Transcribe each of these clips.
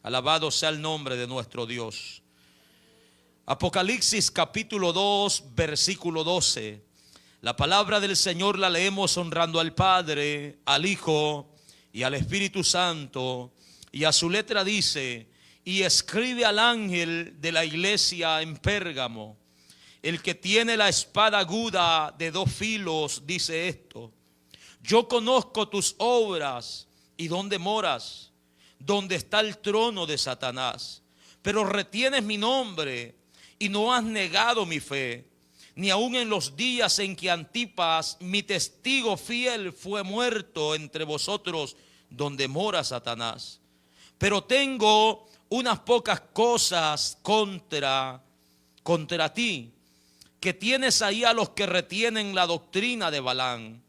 Alabado sea el nombre de nuestro Dios. Apocalipsis capítulo 2, versículo 12. La palabra del Señor la leemos honrando al Padre, al Hijo y al Espíritu Santo. Y a su letra dice: y escribe al ángel de la iglesia en Pérgamo, el que tiene la espada aguda de 2 filos, dice esto: yo conozco tus obras y dónde moras, donde está el trono de Satanás, pero retienes mi nombre y no has negado mi fe, ni aun en los días en que Antipas, mi testigo fiel, fue muerto entre vosotros, donde mora Satanás. Pero tengo unas pocas cosas contra ti, que tienes ahí a los que retienen la doctrina de Balaam,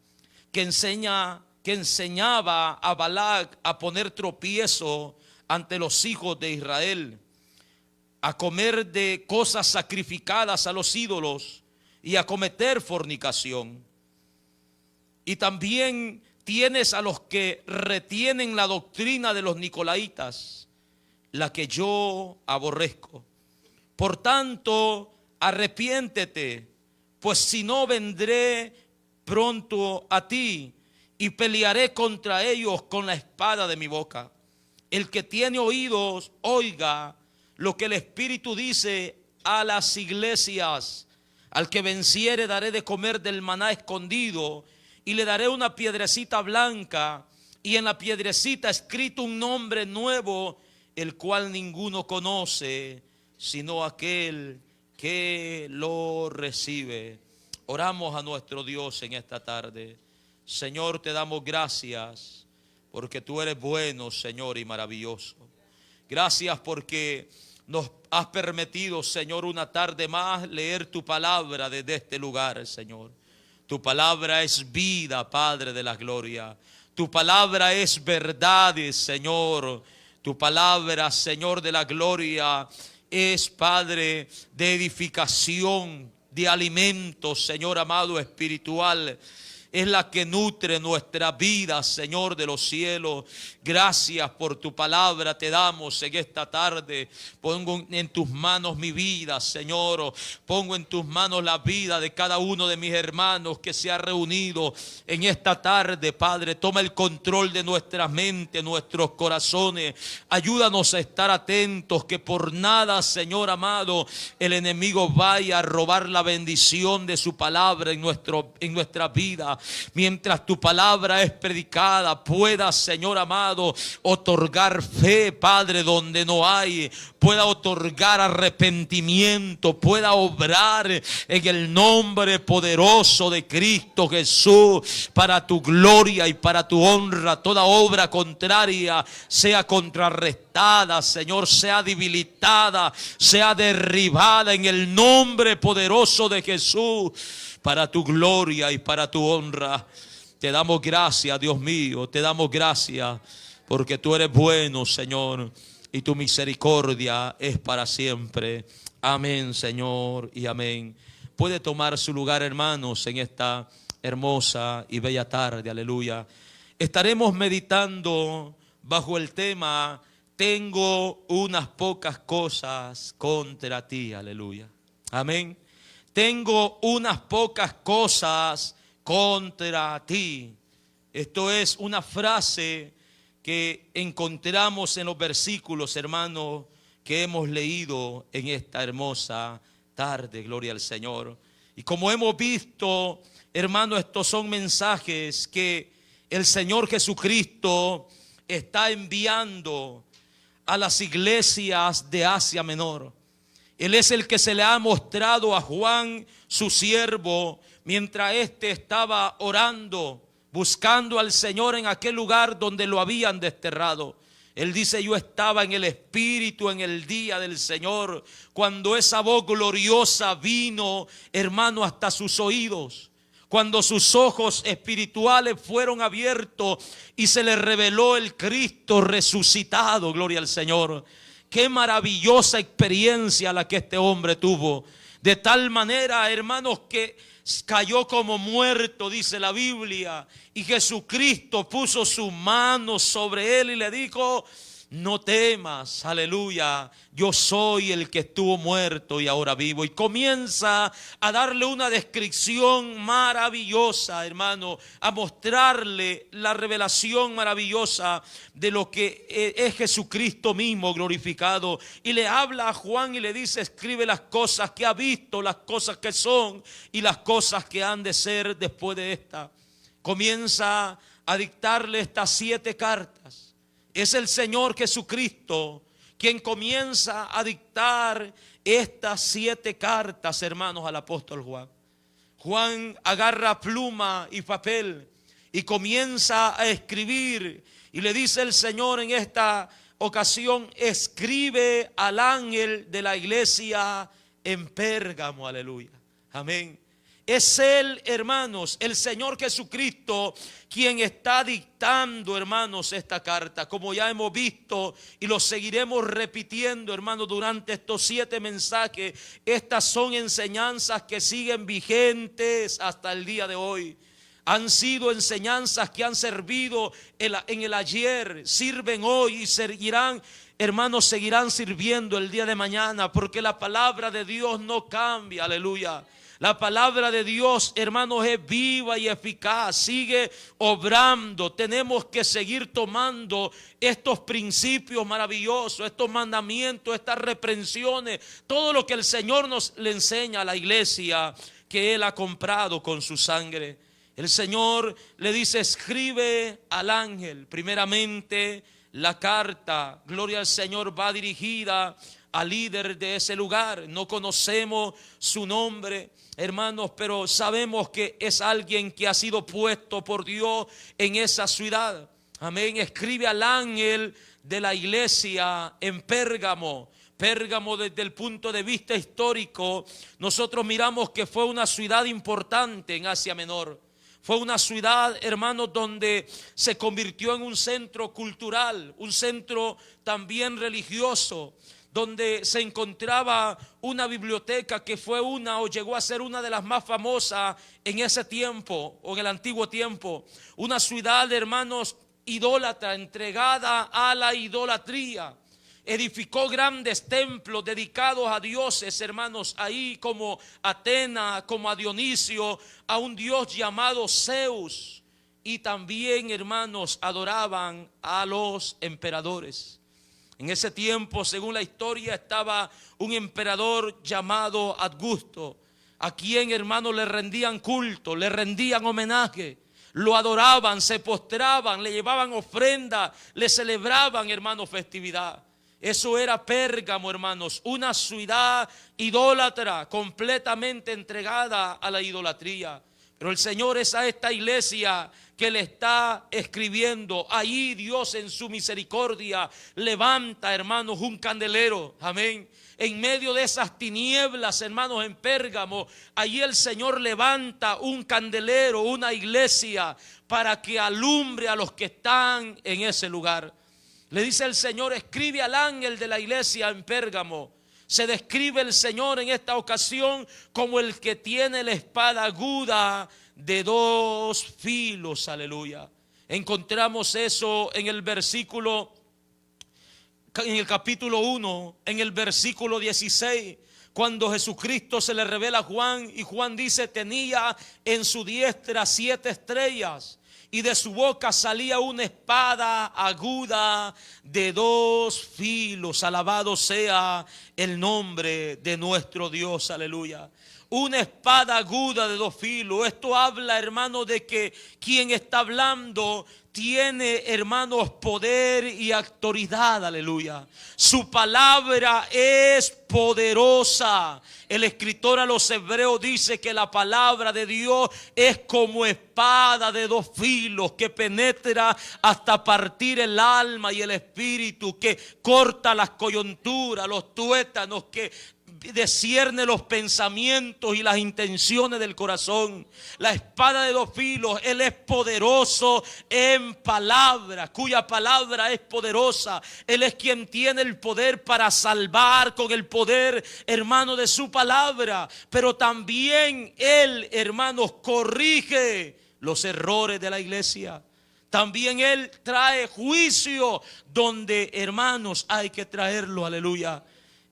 que enseñaba a Balac a poner tropiezo ante los hijos de Israel, a comer de cosas sacrificadas a los ídolos y a cometer fornicación. Y también tienes a los que retienen la doctrina de los nicolaitas, la que yo aborrezco. Por tanto, arrepiéntete, pues si no, vendré pronto a ti y pelearé contra ellos con la espada de mi boca. El que tiene oídos, oiga lo que el Espíritu dice a las iglesias. Al que venciere daré de comer del maná escondido, y le daré una piedrecita blanca, y en la piedrecita escrito un nombre nuevo, el cual ninguno conoce, sino aquel que lo recibe. Oramos a nuestro Dios en esta tarde. Señor, te damos gracias porque tú eres bueno, Señor, y maravilloso. Gracias porque nos has permitido, Señor, una tarde más leer tu palabra desde este lugar, Señor. Tu palabra es vida, Padre de la gloria. Tu palabra es verdad, Señor. Tu palabra, Señor de la gloria, es, Padre, de edificación, de alimento, Señor amado, espiritual. Es la que nutre nuestra vida, Señor de los cielos. Gracias por tu palabra te damos en esta tarde. Pongo en tus manos mi vida, Señor. Pongo en tus manos la vida de cada uno de mis hermanos que se ha reunido en esta tarde, Padre. Toma el control de nuestras mentes, nuestros corazones. Ayúdanos a estar atentos, que por nada, Señor amado, el enemigo vaya a robar la bendición de su palabra en nuestra vida. Mientras tu palabra es predicada, pueda, Señor amado, otorgar fe, Padre, donde no hay, pueda otorgar arrepentimiento, pueda obrar en el nombre poderoso de Cristo Jesús, para tu gloria y para tu honra. Toda obra contraria sea contrarrestada, Señor, sea debilitada, sea derribada en el nombre poderoso de Jesús, para tu gloria y para tu honra. Te damos gracias, Dios mío, te damos gracias porque tú eres bueno, Señor, y tu misericordia es para siempre. Amén, Señor, y amén. Puede tomar su lugar, hermanos, en esta hermosa y bella tarde, aleluya. Estaremos meditando bajo el tema: tengo unas pocas cosas contra ti, aleluya. Amén. Tengo unas pocas cosas contra ti. Esto es una frase que encontramos en los versículos, hermanos, que hemos leído en esta hermosa tarde. Gloria al Señor. Y como hemos visto, hermanos, estos son mensajes que el Señor Jesucristo está enviando a las iglesias de Asia Menor. Él es el que se le ha mostrado a Juan, su siervo, mientras éste estaba orando, buscando al Señor en aquel lugar donde lo habían desterrado. Él dice: yo estaba en el Espíritu en el día del Señor, cuando esa voz gloriosa vino, hermano, hasta sus oídos. Cuando sus ojos espirituales fueron abiertos y se le reveló el Cristo resucitado. Gloria al Señor. Qué maravillosa experiencia la que este hombre tuvo. De tal manera, hermanos, que cayó como muerto, dice la Biblia. Y Jesucristo puso su mano sobre él y le dijo: no temas, aleluya, yo soy el que estuvo muerto y ahora vivo. Y comienza a darle una descripción maravillosa, hermano, a mostrarle la revelación maravillosa de lo que es Jesucristo mismo glorificado. Y le habla a Juan y le dice: escribe las cosas que ha visto, las cosas que son y las cosas que han de ser después de esta. Comienza a dictarle estas 7 cartas. Es el Señor Jesucristo quien comienza a dictar estas 7 cartas, hermanos, al apóstol Juan. Juan agarra pluma y papel y comienza a escribir. Y le dice el Señor en esta ocasión: escribe al ángel de la iglesia en Pérgamo. Aleluya. Amén. Es Él, hermanos, el Señor Jesucristo, quien está dictando, hermanos, esta carta. Como ya hemos visto y lo seguiremos repitiendo, hermanos, durante estos 7 mensajes. Estas son enseñanzas que siguen vigentes hasta el día de hoy. Han sido enseñanzas que han servido en el ayer, sirven hoy y seguirán, hermanos, seguirán sirviendo el día de mañana, porque la palabra de Dios no cambia. Aleluya. La palabra de Dios, hermanos, es viva y eficaz, sigue obrando. Tenemos que seguir tomando estos principios maravillosos, estos mandamientos, estas reprensiones, todo lo que el Señor nos le enseña a la iglesia que Él ha comprado con su sangre. El Señor le dice: escribe al ángel. Primeramente, la carta, gloria al Señor, va dirigida al líder de ese lugar. No conocemos su nombre, hermanos, pero sabemos que es alguien que ha sido puesto por Dios en esa ciudad. Amén. Escribe al ángel de la iglesia en Pérgamo. Pérgamo, desde el punto de vista histórico, nosotros miramos que fue una ciudad importante en Asia Menor. Fue una ciudad, hermanos, donde se convirtió en un centro cultural, un centro también religioso, donde se encontraba una biblioteca que fue una o llegó a ser una de las más famosas en ese tiempo o en el antiguo tiempo. Una ciudad, hermanos, idólatra, entregada a la idolatría. Edificó grandes templos dedicados a dioses, hermanos, ahí como Atenas, como a Dionisio, a un dios llamado Zeus. Y también, hermanos, adoraban a los emperadores. En ese tiempo, según la historia, estaba un emperador llamado Augusto, a quien, hermanos, le rendían culto, le rendían homenaje, lo adoraban, se postraban, le llevaban ofrenda, le celebraban, hermanos, festividad. Eso era Pérgamo, hermanos, una ciudad idólatra, completamente entregada a la idolatría. Pero el Señor es a esta iglesia que le está escribiendo. Ahí Dios en su misericordia levanta, hermanos, un candelero. Amén. En medio de esas tinieblas, hermanos, en Pérgamo, allí el Señor levanta un candelero, una iglesia, para que alumbre a los que están en ese lugar. Le dice el Señor: escribe al ángel de la iglesia en Pérgamo. Se describe el Señor en esta ocasión como el que tiene la espada aguda de 2 filos. Aleluya. Encontramos eso en el versículo, en el capítulo 1, en el versículo 16, cuando Jesucristo se le revela a Juan, y Juan dice: tenía en su diestra 7 estrellas, y de su boca salía una espada aguda de 2 filos. Alabado sea el nombre de nuestro Dios. Aleluya. Una espada aguda de 2 filos. Esto habla, hermano, de que quien está hablando tiene, hermanos, poder y autoridad. Aleluya. Su palabra es poderosa. El escritor a los hebreos dice que la palabra de Dios es como espada de 2 filos, que penetra hasta partir el alma y el espíritu, que corta las coyunturas, los tuétanos, que discierne los pensamientos y las intenciones del corazón. La espada de 2 filos, Él es poderoso en palabra, cuya palabra es poderosa. Él es quien tiene el poder para salvar con el poder, hermano, de su palabra. Pero también Él, hermanos, corrige los errores de la iglesia. También Él trae juicio donde, hermanos, hay que traerlo. Aleluya.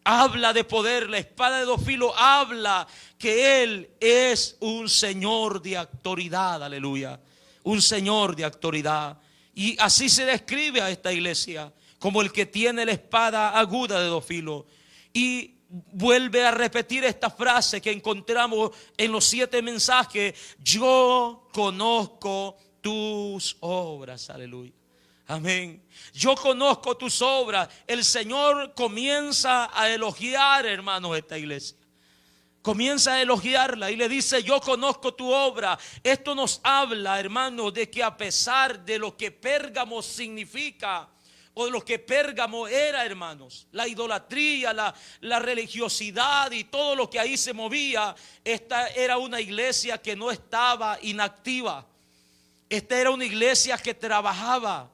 Habla de poder. La espada de dos filos habla que Él es un Señor de autoridad. Aleluya. Un Señor de autoridad. Y así se describe a esta iglesia, como el que tiene la espada aguda de dos filos. Y vuelve a repetir esta frase que encontramos en los 7 mensajes: yo conozco tus obras. Aleluya. Amén. Yo conozco tus obras. El Señor comienza a elogiar, hermanos, esta iglesia. Comienza a elogiarla y le dice: yo conozco tu obra. Esto nos habla, hermanos, de que a pesar de lo que Pérgamo significa, o de lo que Pérgamo era, hermanos, la idolatría, la religiosidad y todo lo que ahí se movía, esta era una iglesia que no estaba inactiva. Esta era una iglesia que trabajaba.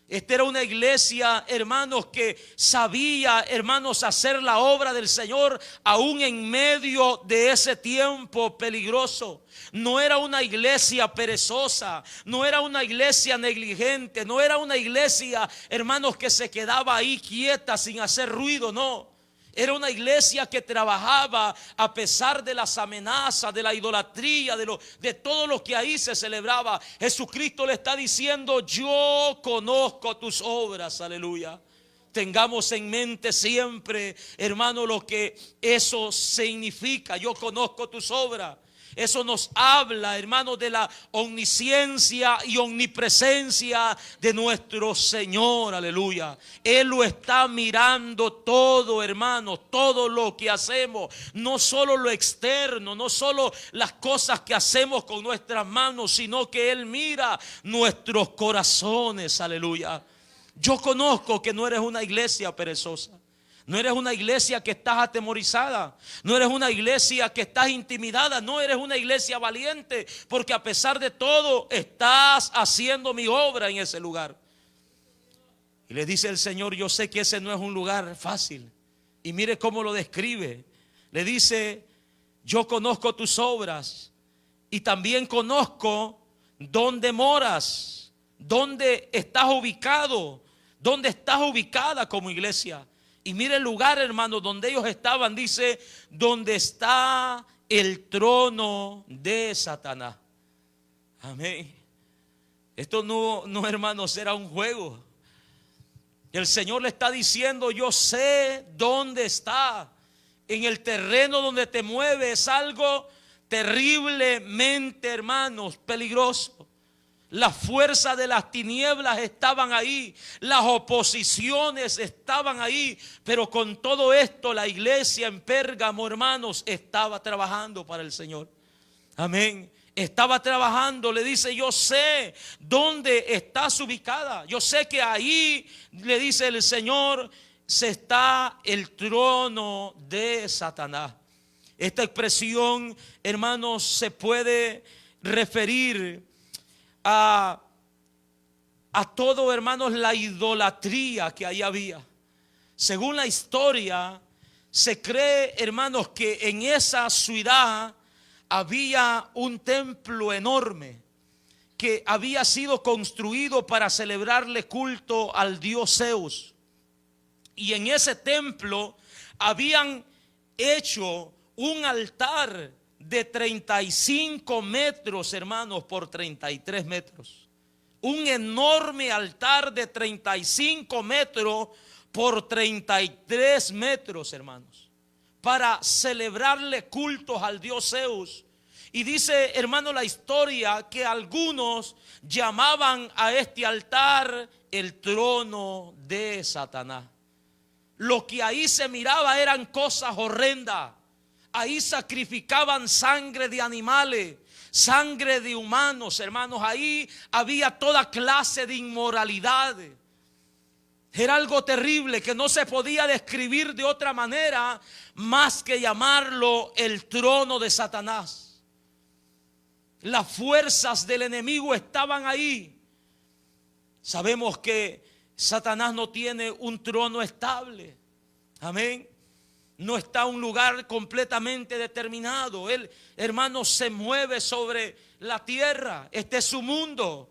Esta era una iglesia, hermanos, que sabía, hermanos, hacer la obra del Señor aún en medio de ese tiempo peligroso. No era una iglesia perezosa, no era una iglesia negligente, no era una iglesia, hermanos, que se quedaba ahí quieta sin hacer ruido, no. Era una iglesia que trabajaba a pesar de las amenazas, de la idolatría, de todo lo que ahí se celebraba. Jesucristo le está diciendo: yo conozco tus obras. Aleluya. Tengamos en mente siempre, hermano, lo que eso significa. Yo conozco tus obras. Eso nos habla, hermanos, de la omnisciencia y omnipresencia de nuestro Señor. Aleluya. Él lo está mirando todo, hermanos, todo lo que hacemos. No solo lo externo, no solo las cosas que hacemos con nuestras manos, sino que Él mira nuestros corazones. Aleluya. Yo conozco que no eres una iglesia perezosa. No eres una iglesia que estás atemorizada. No eres una iglesia que estás intimidada. No eres una iglesia valiente, porque a pesar de todo estás haciendo mi obra en ese lugar. Y le dice el Señor: yo sé que ese no es un lugar fácil. Y mire cómo lo describe. Le dice: yo conozco tus obras y también conozco dónde moras, dónde estás ubicado, dónde estás ubicada como iglesia. Y mire el lugar, hermano, donde ellos estaban. Dice: donde está el trono de Satanás. Amén. Esto no, hermanos, era un juego. El Señor le está diciendo: yo sé dónde está. En el terreno donde te mueves es algo terriblemente, hermanos, peligroso. Las fuerzas de las tinieblas estaban ahí, las oposiciones estaban ahí, pero con todo esto la iglesia en Pérgamo, hermanos, estaba trabajando para el Señor. Amén. Estaba trabajando. Le dice: yo sé dónde estás ubicada. Yo sé que ahí, le dice el Señor, se está el trono de Satanás. Esta expresión, hermanos, se puede referir a todo, hermanos, la idolatría que ahí había. Según la historia, se cree, hermanos, que en esa ciudad había un templo enorme que había sido construido para celebrarle culto al dios Zeus. Y en ese templo habían hecho un altar de 35 metros, hermanos, por 33 metros. Un enorme altar de 35 metros por 33 metros, hermanos, para celebrarle cultos al dios Zeus. Y dice, hermano, la historia que algunos llamaban a este altar el trono de Satanás. Lo que ahí se miraba eran cosas horrendas. Ahí sacrificaban sangre de animales, sangre de humanos, hermanos. Ahí había toda clase de inmoralidad. Era algo terrible que no se podía describir de otra manera más que llamarlo el trono de Satanás. Las fuerzas del enemigo estaban ahí. Sabemos que Satanás no tiene un trono estable. Amén. No está en un lugar completamente determinado. Él, hermanos, se mueve sobre la tierra. Este es su mundo.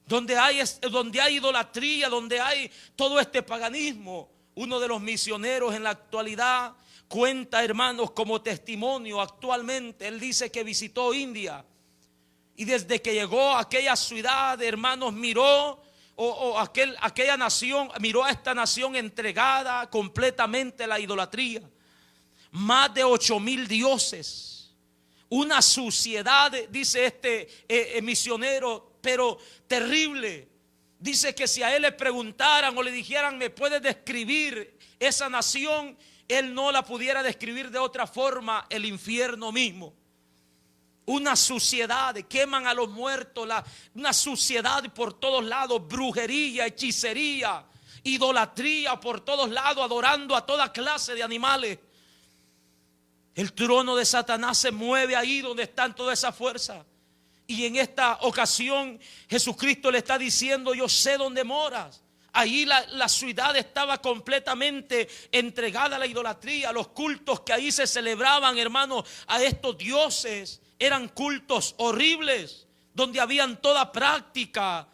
donde hay idolatría, donde hay todo este paganismo. Uno de los misioneros en la actualidad cuenta, hermanos, como testimonio actualmente. Él dice que visitó India y desde que llegó a aquella ciudad, hermanos, miró aquella nación, miró a esta nación entregada completamente a la idolatría. Más de 8,000 dioses, una suciedad, dice este misionero, pero terrible. Dice que si a él le preguntaran o le dijeran, ¿me puedes describir esa nación? Él no la pudiera describir de otra forma, el infierno mismo. Una suciedad, queman a los muertos, una suciedad por todos lados, brujería, hechicería, idolatría por todos lados, adorando a toda clase de animales. El trono de Satanás se mueve ahí donde están toda esa fuerza. Y en esta ocasión Jesucristo le está diciendo, yo sé dónde moras. Ahí la ciudad estaba completamente entregada a la idolatría. Los cultos que ahí se celebraban, hermanos, a estos dioses eran cultos horribles, donde habían toda práctica,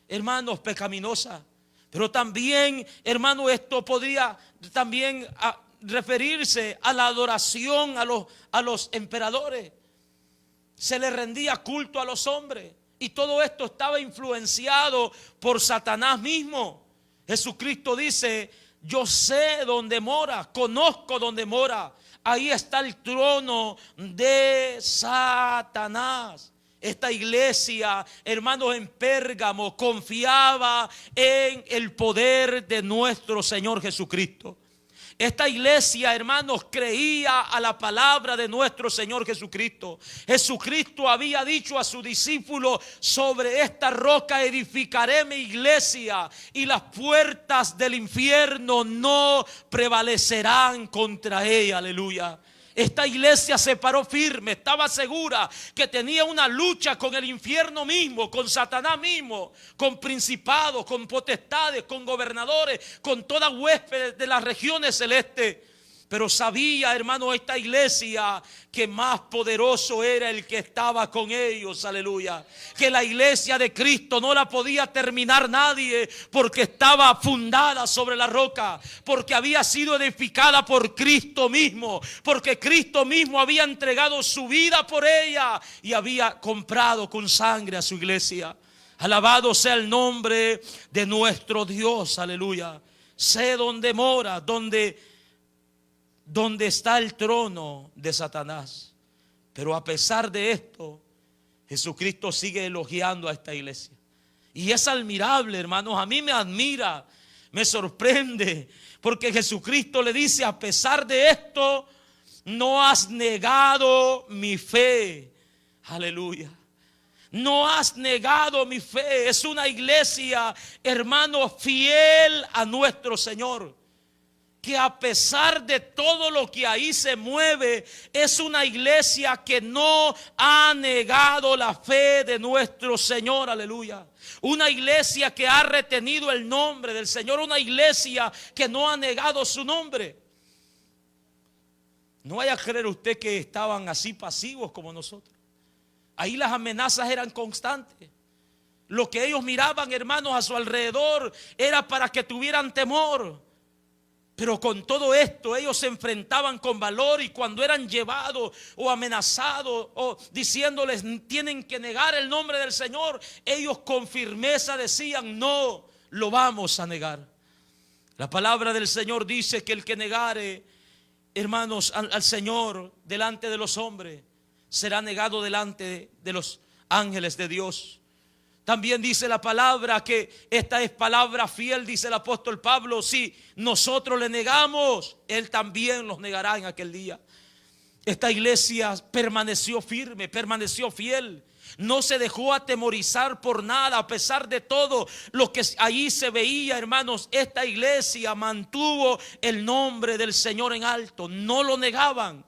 hermanos, pecaminosa. Pero también, hermanos, esto podría también referirse a la adoración a los emperadores. Se le rendía culto a los hombres. Y todo esto estaba influenciado por Satanás mismo. Jesucristo dice, yo sé dónde mora, conozco dónde mora. Ahí está el trono de Satanás. Esta iglesia, hermanos, en Pérgamo confiaba en el poder de nuestro Señor Jesucristo. Esta iglesia, hermanos, creía a la palabra de nuestro Señor Jesucristo. Jesucristo había dicho a sus discípulos, sobre esta roca edificaré mi iglesia y las puertas del infierno no prevalecerán contra ella. Aleluya. Esta iglesia se paró firme, estaba segura que tenía una lucha con el infierno mismo, con Satanás mismo, con principados, con potestades, con gobernadores, con toda huésped de las regiones celestes. Pero sabía, hermano, esta iglesia que más poderoso era el que estaba con ellos, aleluya. Que la iglesia de Cristo no la podía terminar nadie, porque estaba fundada sobre la roca, porque había sido edificada por Cristo mismo, porque Cristo mismo había entregado su vida por ella y había comprado con sangre a su iglesia. Alabado sea el nombre de nuestro Dios, aleluya. Sé dónde mora, donde está el trono de Satanás. Pero a pesar de esto, Jesucristo sigue elogiando a esta iglesia. Y es admirable, hermanos. A mí me admira, me sorprende, porque Jesucristo le dice, a pesar de esto, no has negado mi fe. Aleluya. No has negado mi fe. Es una iglesia, hermano, fiel a nuestro Señor. Que a pesar de todo lo que ahí se mueve, es una iglesia que no ha negado la fe de nuestro Señor, aleluya. Una iglesia que ha retenido el nombre del Señor, una iglesia que no ha negado su nombre. No vaya a creer usted que estaban así pasivos como nosotros. Ahí las amenazas eran constantes. Lo que ellos miraban, hermanos, a su alrededor era para que tuvieran temor. Pero con todo esto ellos se enfrentaban con valor, y cuando eran llevados o amenazados o diciéndoles tienen que negar el nombre del Señor, ellos con firmeza decían, no lo vamos a negar. La palabra del Señor dice que el que negare, hermanos, al Señor delante de los hombres, será negado delante de los ángeles de Dios. También dice la palabra que esta es palabra fiel, dice el apóstol Pablo. Si nosotros le negamos, Él también los negará en aquel día. Esta iglesia permaneció firme, permaneció fiel. No se dejó atemorizar por nada, a pesar de todo lo que allí se veía, hermanos. Esta iglesia mantuvo el nombre del Señor en alto, no lo negaban.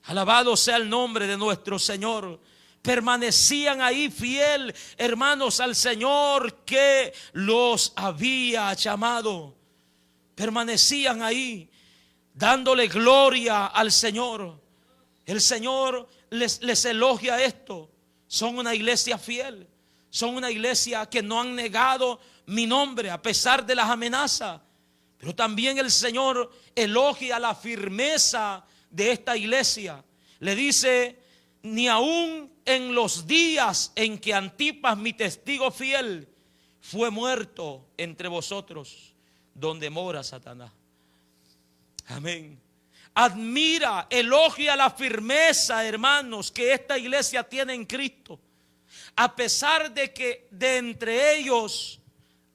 Alabado sea el nombre de nuestro Señor. Permanecían ahí fiel, hermanos, al Señor que los había llamado. Permanecían ahí dándole gloria al Señor. El Señor les elogia esto. Son una iglesia fiel. Son una iglesia que no han negado mi nombre a pesar de las amenazas. Pero también el Señor elogia la firmeza de esta iglesia. Le dice: ni aún en los días en que Antipas, mi testigo fiel, fue muerto entre vosotros, donde mora Satanás. Amén. Admira, elogia la firmeza, hermanos, que esta iglesia tiene en Cristo. A pesar de que de entre ellos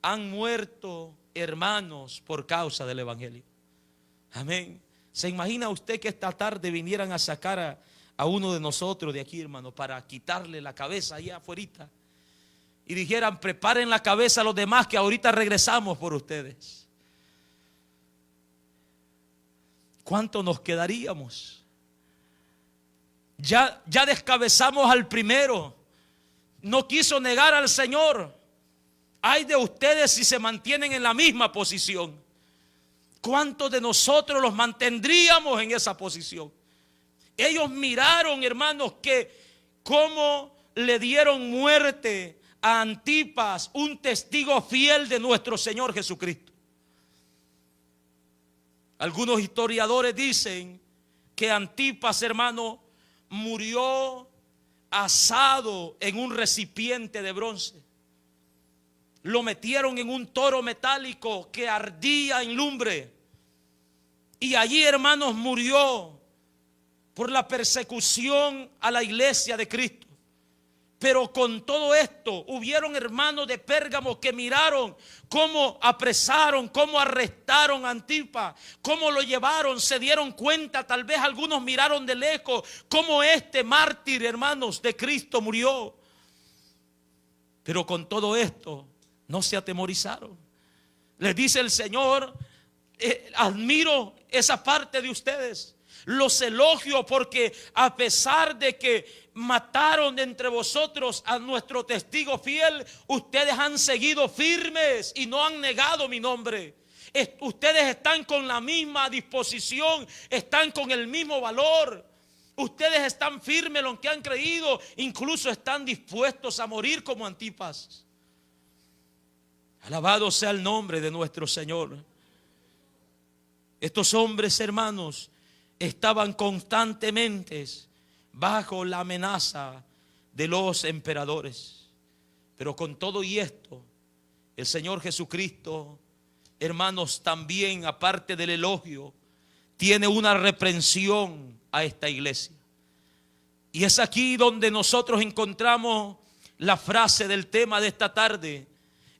han muerto hermanos por causa del evangelio. Amén. ¿Se imagina usted que esta tarde vinieran a sacar a uno de nosotros de aquí, hermano, para quitarle la cabeza allá afuera? Y dijeran: preparen la cabeza a los demás, que ahorita regresamos por ustedes. ¿Cuánto nos quedaríamos? Ya descabezamos al primero. No quiso negar al Señor. Ay de ustedes si se mantienen en la misma posición. ¿Cuántos de nosotros los mantendríamos en esa posición? Ellos miraron, hermanos, que cómo le dieron muerte a Antipas, un testigo fiel de nuestro Señor Jesucristo. Algunos historiadores dicen que Antipas, hermano, murió asado en un recipiente de bronce. Lo metieron en un toro metálico que ardía en lumbre. Y allí, hermanos, murió por la persecución a la iglesia de Cristo. Pero con todo esto, hubieron hermanos de Pérgamo que miraron cómo apresaron, cómo arrestaron a Antipas, cómo lo llevaron, se dieron cuenta, tal vez algunos miraron de lejos, cómo este mártir, hermanos, de Cristo murió. Pero con todo esto, no se atemorizaron. Les dice el Señor: admiro esa parte de ustedes, los elogio, porque a pesar de que mataron de entre vosotros a nuestro testigo fiel, ustedes han seguido firmes y no han negado mi nombre. Ustedes están con la misma disposición, están con el mismo valor. Ustedes están firmes en lo que han creído, incluso están dispuestos a morir como Antipas. Alabado sea el nombre de nuestro Señor. Estos hombres, hermanos, estaban constantemente bajo la amenaza de los emperadores. Pero con todo y esto, el Señor Jesucristo, hermanos, también, aparte del elogio, tiene una reprensión a esta iglesia. Y es aquí donde nosotros encontramos la frase del tema de esta tarde,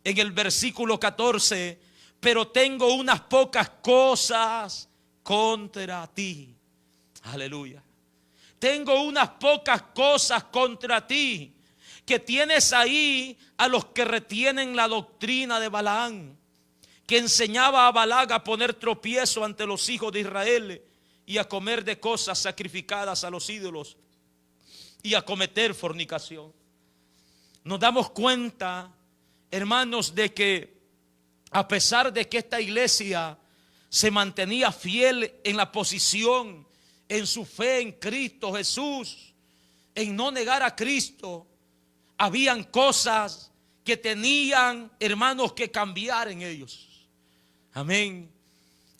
en el versículo 14: pero tengo unas pocas cosas contra ti. Aleluya. Tengo unas pocas cosas contra ti, que tienes ahí a los que retienen la doctrina de Balaam, que enseñaba a Balac a poner tropiezo ante los hijos de Israel y a comer de cosas sacrificadas a los ídolos y a cometer fornicación. Nos damos cuenta, hermanos, de que a pesar de que esta iglesia se mantenía fiel en la posición, en su fe en Cristo Jesús, en no negar a Cristo, habían cosas que tenían, hermanos, que cambiar en ellos. Amén.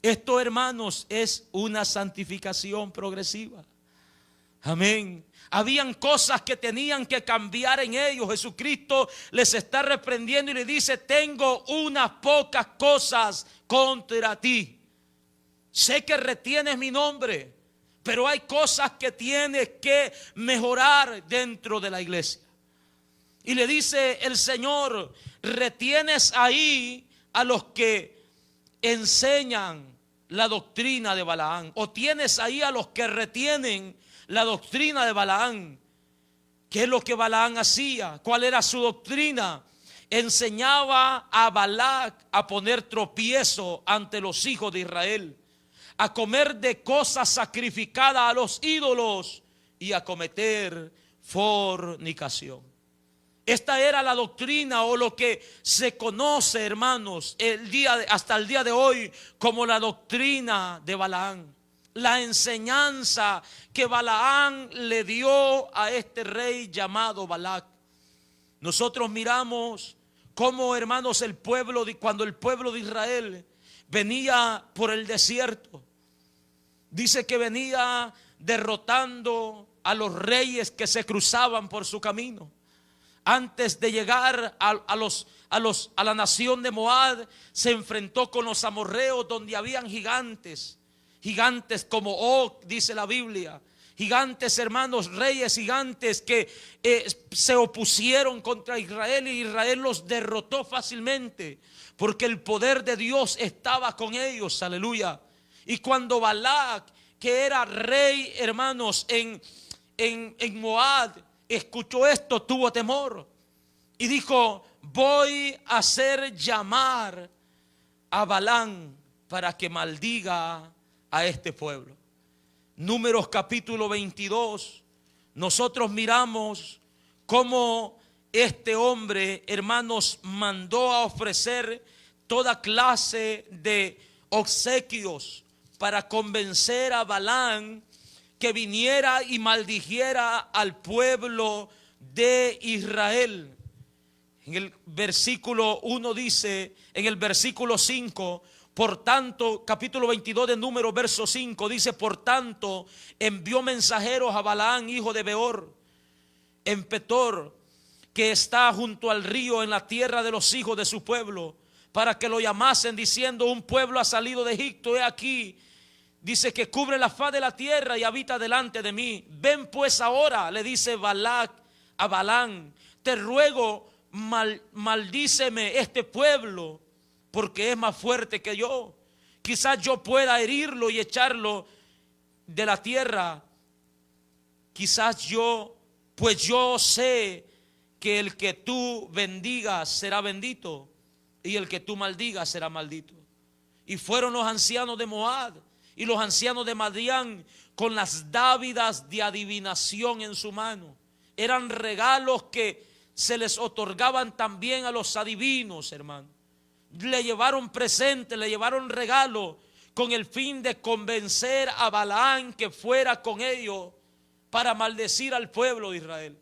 Esto, hermanos, es una santificación progresiva. Amén. Habían cosas que tenían que cambiar en ellos. Jesucristo les está reprendiendo y le dice: tengo unas pocas cosas contra ti. Sé que retienes mi nombre, pero hay cosas que tienes que mejorar dentro de la iglesia. Y le dice el Señor: retienes ahí a los que enseñan la doctrina de Balaam, o tienes ahí a los que retienen la doctrina de Balaam. ¿Qué es lo que Balaam hacía? ¿Cuál era su doctrina? Enseñaba a Balac a poner tropiezo ante los hijos de Israel, a comer de cosas sacrificadas a los ídolos y a cometer fornicación. Esta era la doctrina, o lo que se conoce, hermanos, hasta el día de hoy como la doctrina de Balaam. La enseñanza que Balaam le dio a este rey llamado Balac. Nosotros miramos cómo, hermanos, cuando el pueblo de Israel venía por el desierto, dice que venía derrotando a los reyes que se cruzaban por su camino. Antes de llegar a la nación de Moab, se enfrentó con los amorreos, donde habían gigantes como Og, dice la Biblia. Gigantes, hermanos, reyes gigantes que se opusieron contra Israel, y Israel los derrotó fácilmente porque el poder de Dios estaba con ellos, aleluya. Y cuando Balac, que era rey, hermanos, en Moab, escuchó esto, tuvo temor y dijo: voy a hacer llamar a Balaam para que maldiga a este pueblo. Números capítulo 22, nosotros miramos cómo este hombre, hermanos, mandó a ofrecer toda clase de obsequios para convencer a Balaam que viniera y maldijera al pueblo de Israel. En el versículo 1 dice, en el versículo 5, por tanto, capítulo 22 de Números, verso 5, dice: por tanto, envió mensajeros a Balaam, hijo de Beor, en Petor, que está junto al río, en la tierra de los hijos de su pueblo, para que lo llamasen, diciendo: un pueblo ha salido de Egipto, he aquí, dice, que cubre la faz de la tierra y habita delante de mí. Ven pues ahora, le dice Balac a Balaam, te ruego, maldíceme este pueblo, porque es más fuerte que yo. Quizás yo pueda herirlo y echarlo de la tierra. Quizás pues yo sé que el que tú bendigas será bendito, y el que tú maldigas será maldito. Y fueron los ancianos de Moab y los ancianos de Madián con las dávidas de adivinación en su mano. Eran regalos que se les otorgaban también a los adivinos, hermano. Le llevaron presentes, le llevaron regalo, con el fin de convencer a Balaam que fuera con ellos para maldecir al pueblo de Israel.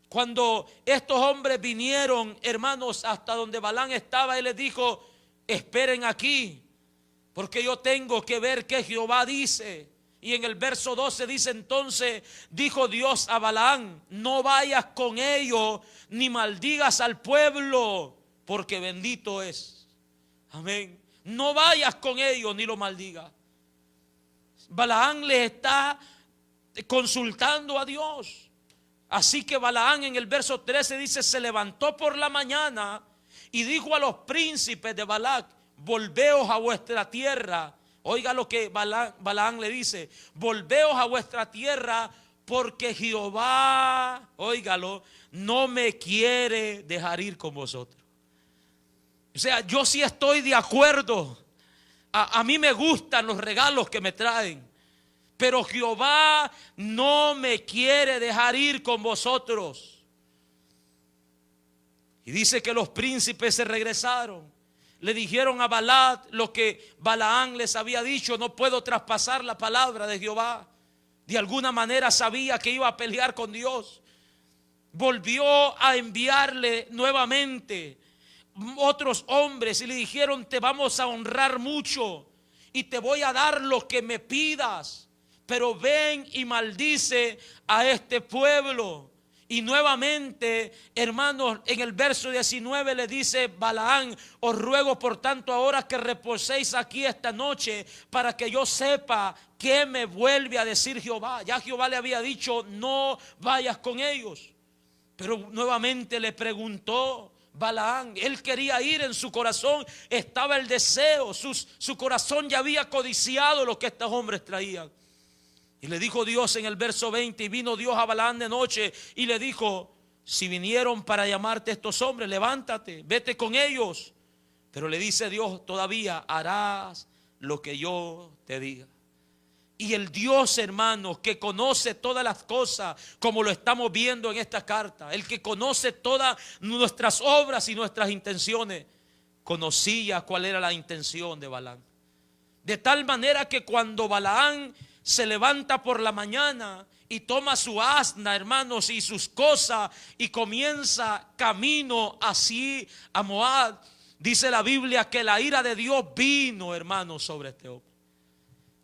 Cuando estos hombres vinieron, hermanos, hasta donde Balaam estaba, él les dijo: esperen aquí, porque yo tengo que ver qué Jehová dice. Y en el verso 12 dice: entonces dijo Dios a Balaam: no vayas con ellos, ni maldigas al pueblo, porque bendito es. Amén. No vayas con ellos ni lo maldigas. Balaam le está consultando a Dios. Así que Balaam, en el verso 13 dice: se levantó por la mañana y dijo a los príncipes de Balac: volveos a vuestra tierra. Oiga lo que Balaam le dice: volveos a vuestra tierra, porque Jehová, óigalo, no me quiere dejar ir con vosotros. O sea, yo sí estoy de acuerdo. A mí me gustan los regalos que me traen, pero Jehová no me quiere dejar ir con vosotros. Y dice que los príncipes se regresaron. Le dijeron a Balac lo que Balaam les había dicho: no puedo traspasar la palabra de Jehová. De alguna manera sabía que iba a pelear con Dios. Volvió a enviarle nuevamente otros hombres y le dijeron: te vamos a honrar mucho y te voy a dar lo que me pidas, pero ven y maldice a este pueblo. Y nuevamente, hermanos, en el verso 19 le dice Balaam: os ruego por tanto ahora que reposéis aquí esta noche, para que yo sepa qué me vuelve a decir Jehová. Ya Jehová le había dicho: no vayas con ellos. Pero nuevamente le preguntó Balaam. Él quería ir, en su corazón estaba el deseo, su corazón ya había codiciado lo que estos hombres traían. Y le dijo Dios en el verso 20: y vino Dios a Balaam de noche y le dijo: si vinieron para llamarte estos hombres, levántate, vete con ellos. Pero le dice Dios todavía: harás lo que yo te diga. Y el Dios, hermanos, que conoce todas las cosas, como lo estamos viendo en esta carta, el que conoce todas nuestras obras y nuestras intenciones, conocía cuál era la intención de Balaam. De tal manera que cuando Balaam se levanta por la mañana y toma su asna, hermanos, y sus cosas, y comienza camino así a Moab. Dice la Biblia que la ira de Dios vino, hermanos, sobre este hombre.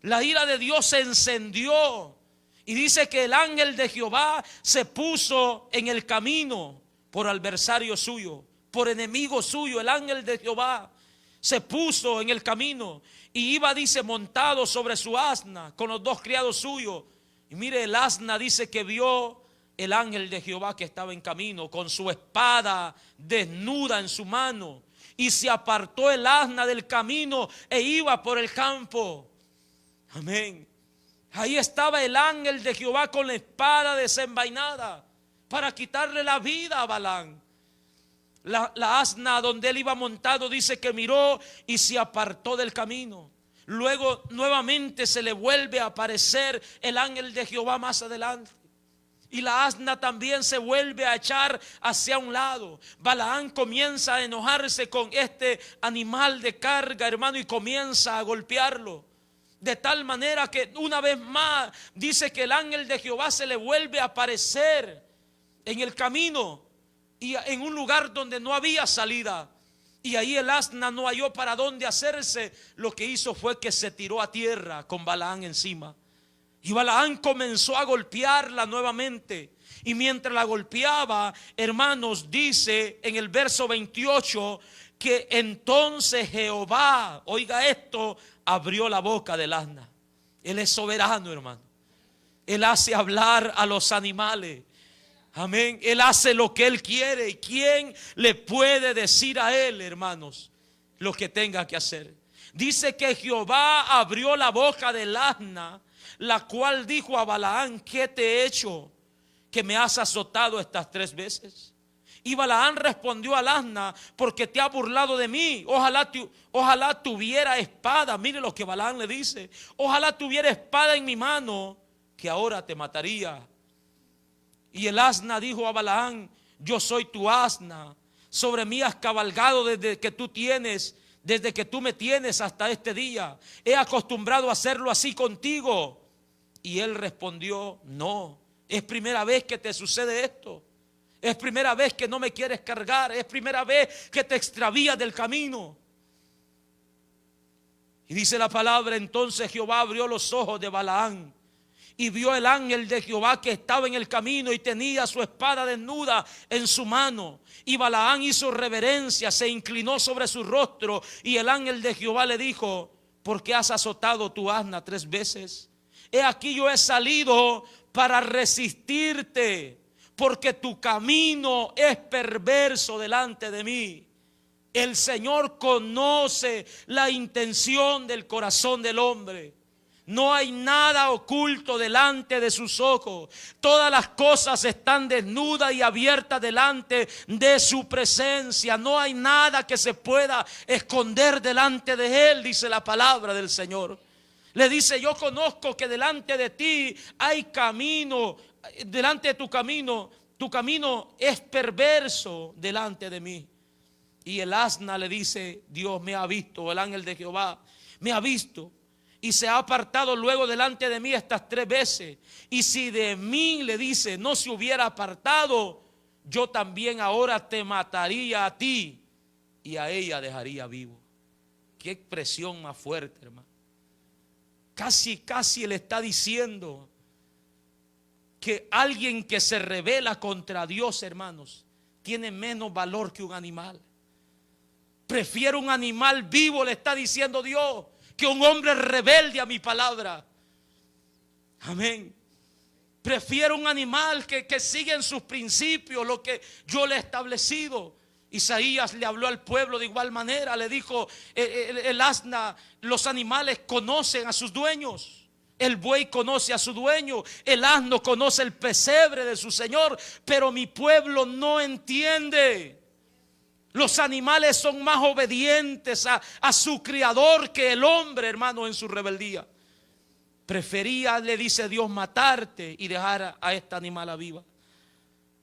La ira de Dios se encendió. Y dice que el ángel de Jehová se puso en el camino por adversario suyo, por enemigo suyo. El ángel de Jehová se puso en el camino y iba, dice, montado sobre su asna con los dos criados suyos. Y mire, el asna dice que vio el ángel de Jehová que estaba en camino con su espada desnuda en su mano. Y se apartó el asna del camino e iba por el campo. Amén. Ahí estaba el ángel de Jehová con la espada desenvainada para quitarle la vida a Balaam. La asna donde él iba montado dice que miró y se apartó del camino. Luego nuevamente se le vuelve a aparecer el ángel de Jehová más adelante. Y la asna también se vuelve a echar hacia un lado. Balaam comienza a enojarse con este animal de carga, hermano, y comienza a golpearlo. De tal manera que una vez más dice que el ángel de Jehová se le vuelve a aparecer en el camino y en un lugar donde no había salida. Y ahí el asna no halló para dónde hacerse. Lo que hizo fue que se tiró a tierra con Balaam encima. Y Balaam comenzó a golpearla nuevamente. Y mientras la golpeaba, hermanos, dice en el verso 28 que entonces Jehová, oiga esto, abrió la boca del asna. Él es soberano, hermano. Él hace hablar a los animales. Amén. Él hace lo que Él quiere. ¿Y quién le puede decir a Él, hermanos, lo que tenga que hacer? Dice que Jehová abrió la boca del asna, la cual dijo a Balaam: ¿qué te he hecho que me has azotado estas 3 veces? Y Balaam respondió al asna: porque te ha burlado de mí. Ojalá tuviera espada. Mire lo que Balaam le dice: ojalá tuviera espada en mi mano, que ahora te mataría. Y el asna dijo a Balaam: yo soy tu asna, sobre mí has cabalgado desde que tú me tienes hasta este día. He acostumbrado a hacerlo así contigo. Y él respondió: no, es primera vez que te sucede esto. Es primera vez que no me quieres cargar. Es primera vez que te extravías del camino. Y dice la palabra: entonces Jehová abrió los ojos de Balaam y vio el ángel de Jehová que estaba en el camino y tenía su espada desnuda en su mano. Y Balaam hizo reverencia, se inclinó sobre su rostro, y el ángel de Jehová le dijo: ¿por qué has azotado tu asna 3 veces? He aquí yo he salido para resistirte, porque tu camino es perverso delante de mí. El Señor conoce la intención del corazón del hombre. No hay nada oculto delante de sus ojos. Todas las cosas están desnudas y abiertas delante de su presencia. No hay nada que se pueda esconder delante de Él, dice la palabra del Señor. Le dice: yo conozco que delante de ti hay camino, delante de tu camino es perverso delante de mí. Y el asna le dice: Dios me ha visto, el ángel de Jehová me ha visto, y se ha apartado luego delante de mí estas 3 veces. Y si de mí, le dice, no se hubiera apartado, yo también ahora te mataría a ti y a ella dejaría vivo. Qué expresión más fuerte, hermano. Casi le está diciendo que alguien que se rebela contra Dios, hermanos, tiene menos valor que un animal. Prefiero un animal vivo, le está diciendo Dios, que un hombre rebelde a mi palabra. Amén. Prefiero un animal que sigue en sus principios lo que yo le he establecido. Isaías le habló al pueblo de igual manera. Le dijo: el asna, los animales conocen a sus dueños. El buey conoce a su dueño. El asno conoce el pesebre de su señor. Pero mi pueblo no entiende. Los animales son más obedientes a su criador que el hombre, hermano, en su rebeldía. Prefería, le dice Dios, matarte y dejar a esta animal viva.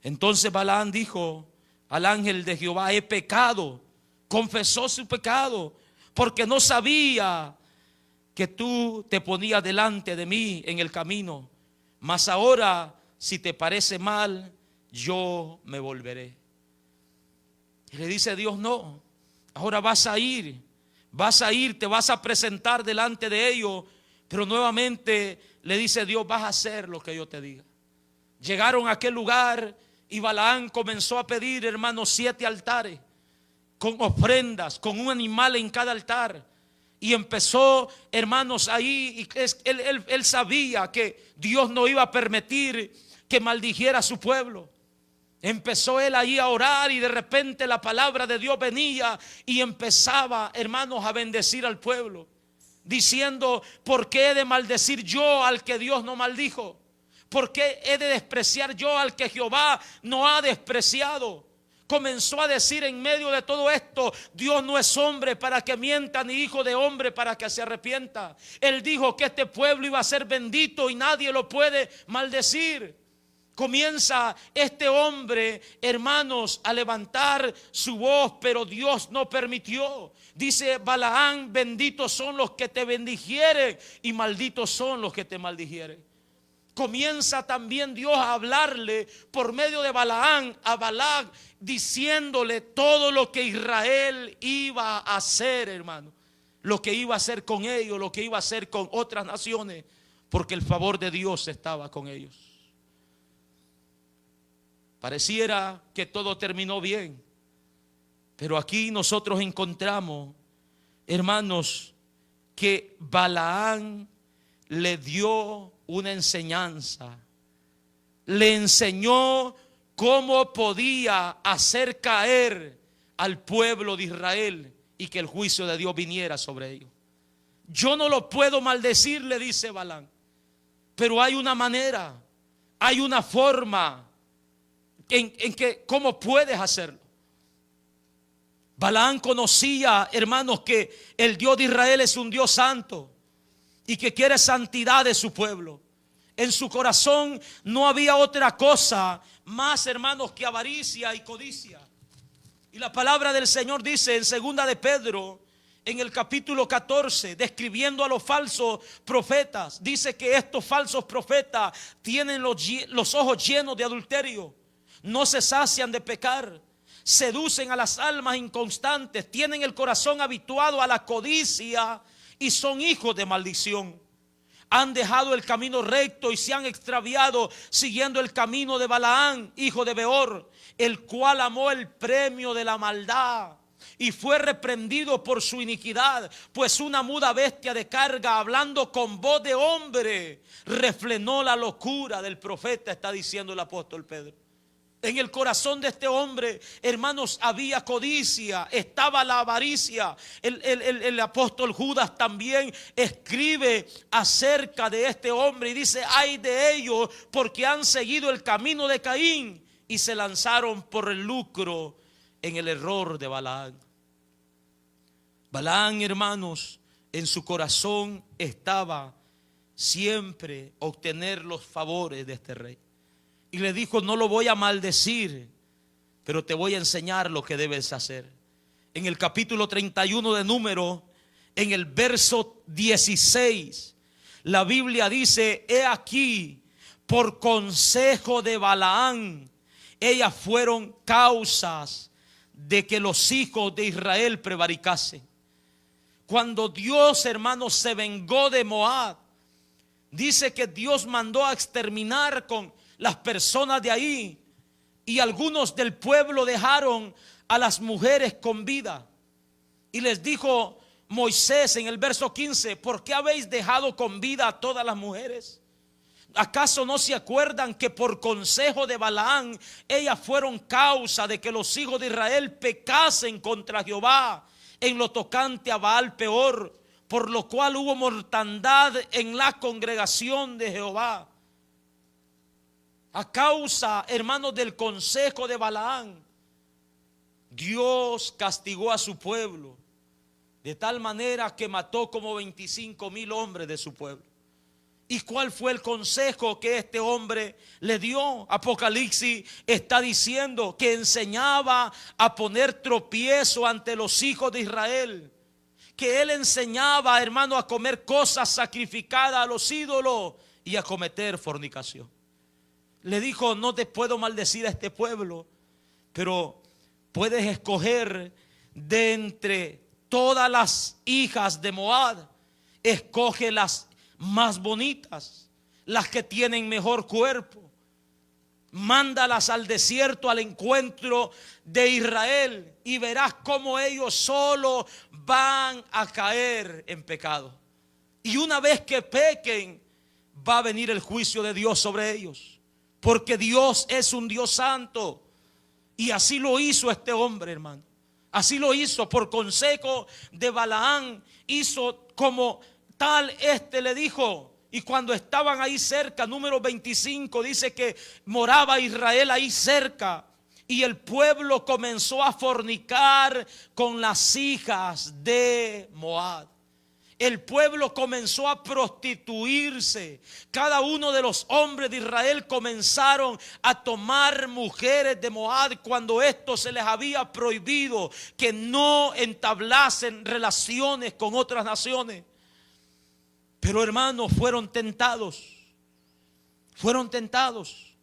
Entonces Balaam dijo al ángel de Jehová: he pecado. Confesó su pecado porque no sabía que tú te ponías delante de mí en el camino, mas ahora, si te parece mal, yo me volveré. Y le dice Dios: no, ahora vas a ir, te vas a presentar delante de ellos. Pero nuevamente le dice Dios: vas a hacer lo que yo te diga. Llegaron a aquel lugar y Balaam comenzó a pedir, hermanos, 7 altares con ofrendas, con un animal en cada altar. Y empezó, hermanos, ahí, y él sabía que Dios no iba a permitir que maldijera a su pueblo. Empezó él ahí a orar y de repente la palabra de Dios venía y empezaba, hermanos, a bendecir al pueblo, diciendo: ¿por qué he de maldecir yo al que Dios no maldijo? ¿Por qué he de despreciar yo al que Jehová no ha despreciado? Comenzó a decir en medio de todo esto: Dios no es hombre para que mienta, ni hijo de hombre para que se arrepienta. Él dijo que este pueblo iba a ser bendito y nadie lo puede maldecir. Comienza este hombre, hermanos, a levantar su voz, pero Dios no permitió. Dice Balaam: benditos son los que te bendijeren y malditos son los que te maldijeren. Comienza también Dios a hablarle por medio de Balaam a Balac, diciéndole todo lo que Israel iba a hacer, hermano. Lo que iba a hacer con ellos, lo que iba a hacer con otras naciones, porque el favor de Dios estaba con ellos. Pareciera que todo terminó bien, pero aquí nosotros encontramos, hermanos, que Balaam le dio una enseñanza. Le enseñó cómo podía hacer caer al pueblo de Israel y que el juicio de Dios viniera sobre ellos. Yo no lo puedo maldecir, le dice Balaam, pero hay una manera, hay una forma en que cómo puedes hacerlo. Balaam conocía, hermanos, que el Dios de Israel es un Dios santo y que quiere santidad de su pueblo. En su corazón no había otra cosa más, hermanos, que avaricia y codicia. Y la palabra del Señor dice en 2 de Pedro, en el capítulo 14, describiendo a los falsos profetas, dice que estos falsos profetas tienen los ojos llenos de adulterio, no se sacian de pecar, seducen a las almas inconstantes, tienen el corazón habituado a la codicia y son hijos de maldición. Han dejado el camino recto y se han extraviado siguiendo el camino de Balaam, hijo de Beor, el cual amó el premio de la maldad y fue reprendido por su iniquidad, pues una muda bestia de carga, hablando con voz de hombre, refrenó la locura del profeta, está diciendo el apóstol Pedro. En el corazón de este hombre, hermanos, había codicia, estaba la avaricia. El apóstol Judas también escribe acerca de este hombre y dice: ay de ellos, porque han seguido el camino de Caín y se lanzaron por el lucro en el error de Balaam. Balaam, hermanos, en su corazón estaba siempre obtener los favores de este rey. Y le dijo: no lo voy a maldecir, pero te voy a enseñar lo que debes hacer. En el capítulo 31 de Números, en el verso 16, la Biblia dice: he aquí, por consejo de Balaam, ellas fueron causas de que los hijos de Israel prevaricasen. Cuando Dios, hermanos, se vengó de Moab, dice que Dios mandó a exterminar con las personas de ahí, y algunos del pueblo dejaron a las mujeres con vida. Y les dijo Moisés en el verso 15: ¿por qué habéis dejado con vida a todas las mujeres? ¿Acaso no se acuerdan que por consejo de Balaam ellas fueron causa de que los hijos de Israel pecasen contra Jehová en lo tocante a Baal Peor, por lo cual hubo mortandad en la congregación de Jehová? A causa, hermanos, del consejo de Balaam, Dios castigó a su pueblo de tal manera que mató como 25,000 hombres de su pueblo. ¿Y cuál fue el consejo que este hombre le dio? Apocalipsis está diciendo que enseñaba a poner tropiezo ante los hijos de Israel, que él enseñaba, hermano, a comer cosas sacrificadas a los ídolos y a cometer fornicación. Le dijo: no te puedo maldecir a este pueblo, pero puedes escoger de entre todas las hijas de Moab, escoge las más bonitas, las que tienen mejor cuerpo. Mándalas al desierto al encuentro de Israel y verás cómo ellos solo van a caer en pecado. Y una vez que pequen, va a venir el juicio de Dios sobre ellos, porque Dios es un Dios santo. Y así lo hizo este hombre, hermano. Así lo hizo por consejo de Balaán. Hizo como tal, le dijo. Y cuando estaban ahí cerca, número 25, dice que moraba Israel ahí cerca. Y el pueblo comenzó a fornicar con las hijas de Moab. El pueblo comenzó a prostituirse. Cada uno de los hombres de Israel comenzaron a tomar mujeres de Moab cuando esto se les había prohibido, que no entablasen relaciones con otras naciones. Pero hermanos, fueron tentados. Fueron tentados.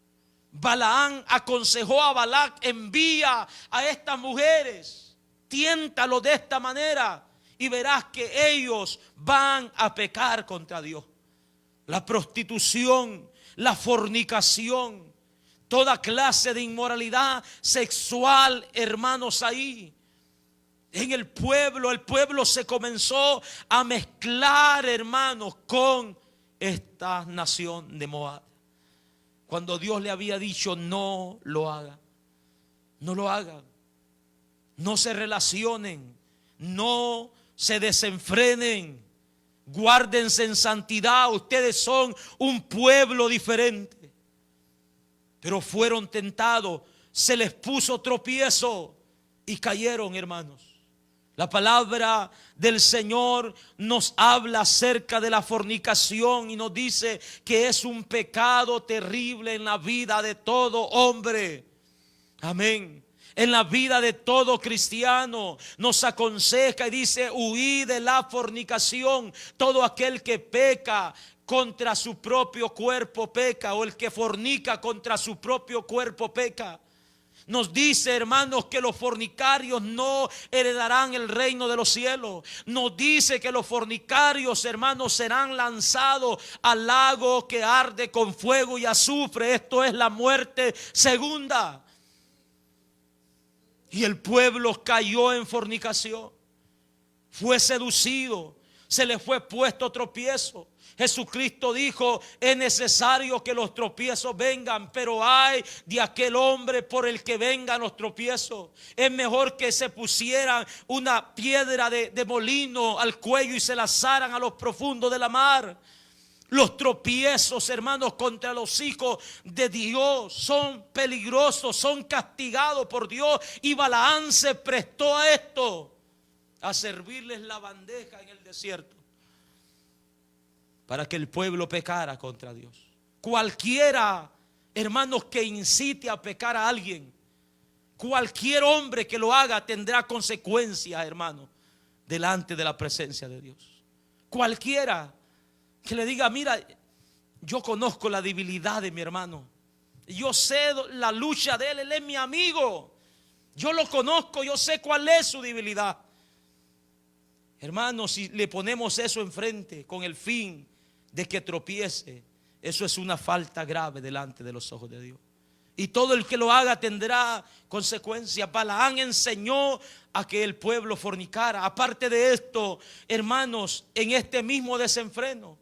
Balaán aconsejó a Balac: envía a estas mujeres, tiéntalo de esta manera y verás que ellos van a pecar contra Dios. La prostitución, la fornicación, toda clase de inmoralidad sexual, hermanos, ahí en el pueblo se comenzó a mezclar, hermanos, con esta nación de Moab. Cuando Dios le había dicho: no lo hagan, no lo hagan, no se relacionen, no se desenfrenen, guárdense en santidad, ustedes son un pueblo diferente. Pero fueron tentados, se les puso tropiezo y cayeron, hermanos. La palabra del Señor nos habla acerca de la fornicación y nos dice que es un pecado terrible en la vida de todo hombre. Amén. En la vida de todo cristiano nos aconseja y dice: huid de la fornicación. Todo aquel que peca contra su propio cuerpo peca, o el que fornica contra su propio cuerpo peca. Nos dice, hermanos, que los fornicarios no heredarán el reino de los cielos. Nos dice que los fornicarios, hermanos, serán lanzados al lago que arde con fuego y azufre. Esto es la muerte segunda. Y el pueblo cayó en fornicación. Fue seducido. Se le fue puesto tropiezo. Jesucristo dijo: es necesario que los tropiezos vengan, pero ay de aquel hombre por el que vengan los tropiezos. Es mejor que se pusieran una piedra de molino al cuello y se lanzaran a los profundos de la mar. Los tropiezos, hermanos, contra los hijos de Dios son peligrosos, son castigados por Dios. Y Balaán se prestó a esto, a servirles la bandeja en el desierto, para que el pueblo pecara contra Dios. Cualquiera, hermanos, que incite a pecar a alguien, cualquier hombre que lo haga tendrá consecuencias, hermanos, delante de la presencia de Dios. Cualquiera que le diga: mira, yo conozco la debilidad de mi hermano, yo sé la lucha de él es mi amigo, yo lo conozco, yo sé cuál es su debilidad. Hermanos, si le ponemos eso enfrente con el fin de que tropiece, eso es una falta grave delante de los ojos de Dios. Y todo el que lo haga tendrá consecuencias. Balaán enseñó a que el pueblo fornicara. Aparte de esto, hermanos, en este mismo desenfreno,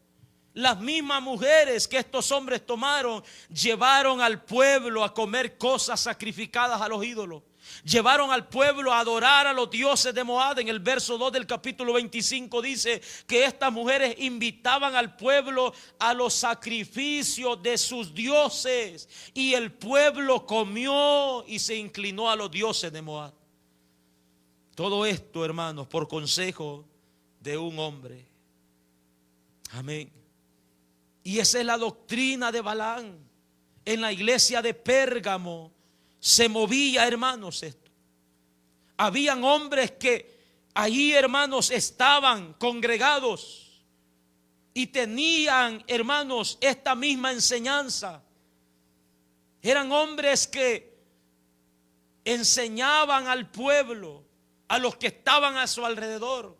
las mismas mujeres que estos hombres tomaron llevaron al pueblo a comer cosas sacrificadas a los ídolos. Llevaron al pueblo a adorar a los dioses de Moab. En el verso 2 del capítulo 25 dice que estas mujeres invitaban al pueblo a los sacrificios de sus dioses. Y el pueblo comió y se inclinó a los dioses de Moab. Todo esto, hermanos, por consejo de un hombre. Amén. Y esa es la doctrina de Balaán. En la iglesia de Pérgamo se movía, hermanos, esto. Habían hombres que Allí, hermanos, estaban congregados y tenían, hermanos, esta misma enseñanza. Eran hombres que enseñaban al pueblo, a los que estaban a su alrededor,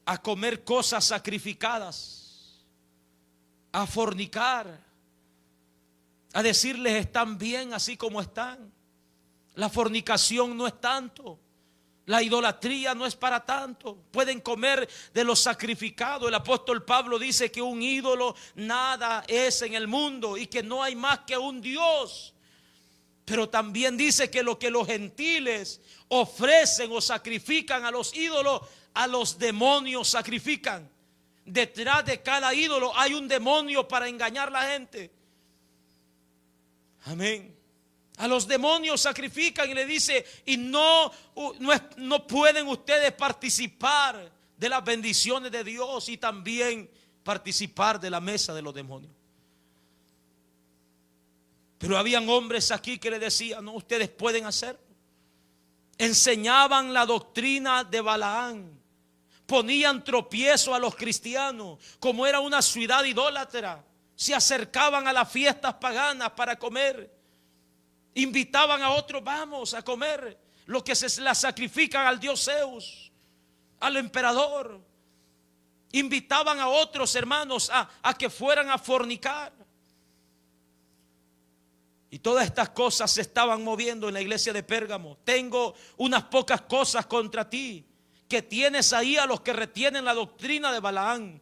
a comer cosas sacrificadas, a fornicar, a decirles están bien así como están. La fornicación no es tanto, la idolatría no es para tanto. Pueden comer de lo sacrificado. El apóstol Pablo dice que un ídolo nada es en el mundo y que no hay más que un Dios. Pero también dice que lo que los gentiles ofrecen o sacrifican a los ídolos, a los demonios sacrifican. Detrás de cada ídolo hay un demonio para engañar a la gente. Amén. A los demonios sacrifican y le dice, y no pueden ustedes participar de las bendiciones de Dios y también participar de la mesa de los demonios. Pero habían hombres aquí que le decían, no, ustedes pueden hacerlo. Enseñaban la doctrina de Balaán. Ponían tropiezo a los cristianos. Como era una ciudad idólatra, se acercaban a las fiestas paganas para comer. Invitaban a otros, vamos a comer lo que se la sacrifican al dios Zeus, al emperador. Invitaban a otros hermanos a que fueran a fornicar. Y todas estas cosas se estaban moviendo en la iglesia de Pérgamo. Tengo unas pocas cosas contra ti, que tienes ahí a los que retienen la doctrina de Balaán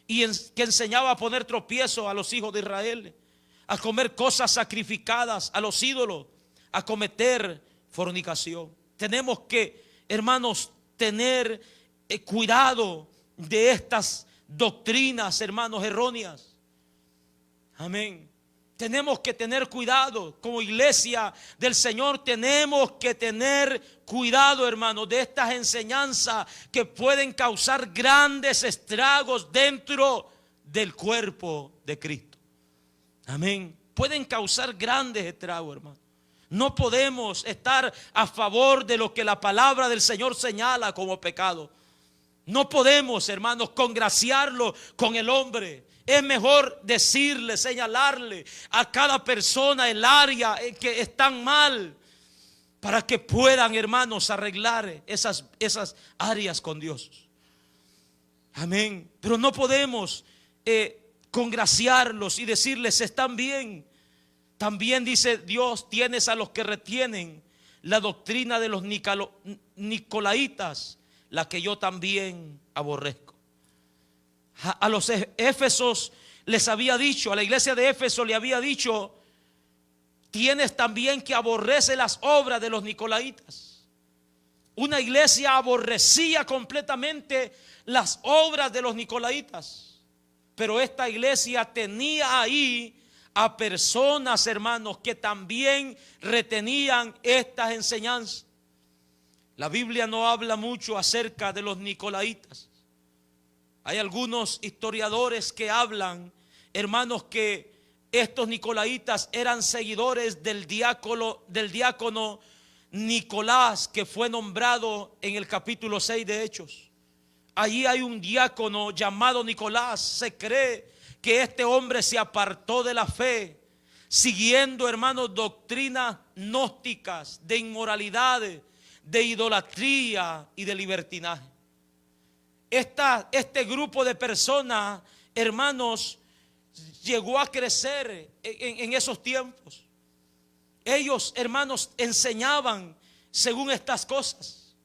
y que enseñaba a poner tropiezo a los hijos de Israel, a comer cosas sacrificadas a los ídolos, a cometer fornicación. Tenemos que, hermanos, tener cuidado de estas doctrinas, hermanos, erróneas. Amén. Tenemos que tener cuidado como iglesia del Señor. Tenemos que tener cuidado, hermanos, de estas enseñanzas que pueden causar grandes estragos dentro del cuerpo de Cristo. Amén. Pueden causar grandes estragos, hermano. No podemos estar a favor de lo que la palabra del Señor señala como pecado. No podemos, hermanos, congraciarlo con el hombre. Es mejor decirle, señalarle a cada persona el área en que están mal, para que puedan, hermanos, arreglar esas áreas con Dios. Amén. Pero no podemos congraciarlos y decirles están bien. También dice Dios, tienes a los que retienen la doctrina de los nicolaitas, la que yo también aborrezco. A los Éfesos les había dicho, a la iglesia de Éfeso le había dicho, tienes también que aborrecer las obras de los nicolaitas. Una iglesia aborrecía completamente las obras de los nicolaitas, pero esta iglesia tenía ahí a personas, hermanos, que también retenían estas enseñanzas. La Biblia no habla mucho acerca de los nicolaitas. Hay algunos historiadores que hablan, hermanos, que estos nicolaitas eran seguidores del diácono Nicolás, que fue nombrado en el capítulo 6 de Hechos. Allí hay un diácono llamado Nicolás. Se cree que este hombre se apartó de la fe, siguiendo, hermanos, doctrinas gnósticas de inmoralidad, de idolatría y de libertinaje. Este grupo de personas, hermanos, llegó a crecer en esos tiempos. Ellos, hermanos, enseñaban según estas cosas,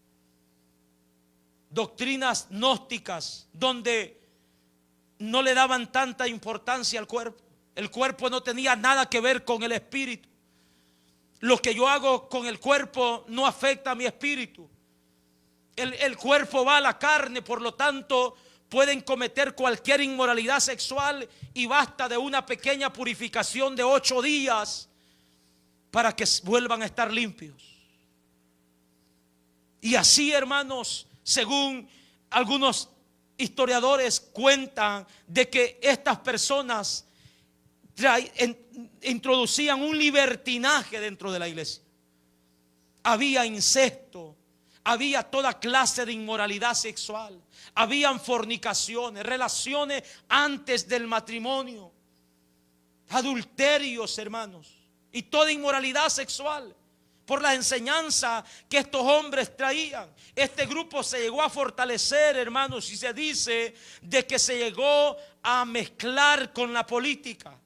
doctrinas gnósticas, donde no le daban tanta importancia al cuerpo. El cuerpo no tenía nada que ver con el espíritu. Lo que yo hago con el cuerpo no afecta a mi espíritu. El cuerpo va a la carne, por lo tanto pueden cometer cualquier inmoralidad sexual y basta de una pequeña purificación de 8 días para que vuelvan a estar limpios. Y así, hermanos, según algunos historiadores cuentan de que estas personas introducían un libertinaje dentro de la iglesia. había incesto, había toda clase de inmoralidad sexual, habían fornicaciones, relaciones antes del matrimonio, adulterios, hermanos, y toda inmoralidad sexual. Por las enseñanzas que estos hombres traían, este grupo se llegó a fortalecer, hermanos, y se dice de que se llegó a mezclar con la política,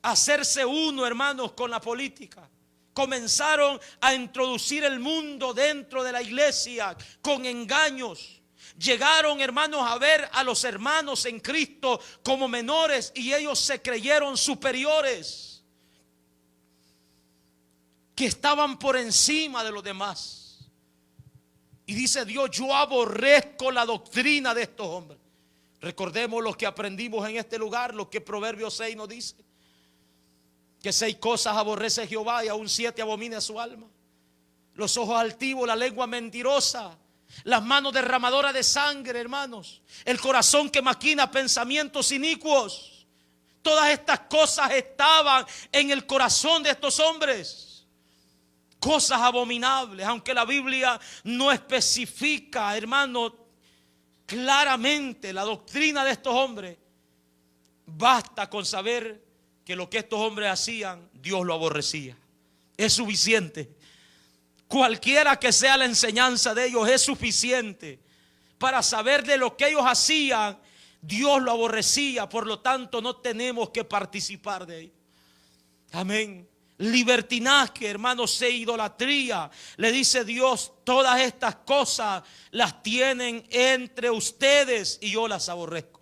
a hacerse uno, hermanos, con la política. Comenzaron a introducir el mundo dentro de la iglesia con engaños. Llegaron, hermanos, a ver a los hermanos en Cristo como menores y ellos se creyeron superiores, que estaban por encima de los demás. Y dice Dios: yo aborrezco la doctrina de estos hombres. Recordemos lo que aprendimos en este lugar, lo que Proverbios 6 nos dice: que 6 cosas aborrece Jehová y aún 7 abomina su alma: los ojos altivos, la lengua mentirosa, las manos derramadoras de sangre, hermanos, el corazón que maquina pensamientos inicuos. Todas estas cosas estaban en el corazón de estos hombres. Cosas abominables, aunque la Biblia no especifica, hermano, claramente la doctrina de estos hombres. Basta con saber que lo que estos hombres hacían, Dios lo aborrecía. Es suficiente. Cualquiera que sea la enseñanza de ellos, es suficiente para saber de lo que ellos hacían, Dios lo aborrecía. Por lo tanto, no tenemos que participar de ello. Amén. Libertinaje, hermanos, e idolatría. Le dice Dios: todas estas cosas las tienen entre ustedes y yo las aborrezco.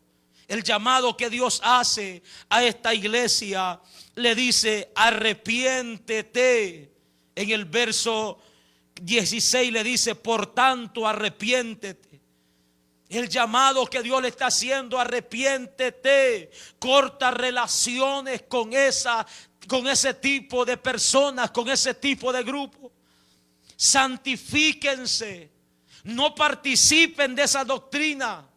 El llamado que Dios hace a esta iglesia, le dice: arrepiéntete. En el verso 16 le dice: por tanto, arrepiéntete. El llamado que Dios le está haciendo: arrepiéntete. Corta relaciones con ese tipo de personas, con ese tipo de grupo. Santifíquense. No participen de esa doctrina.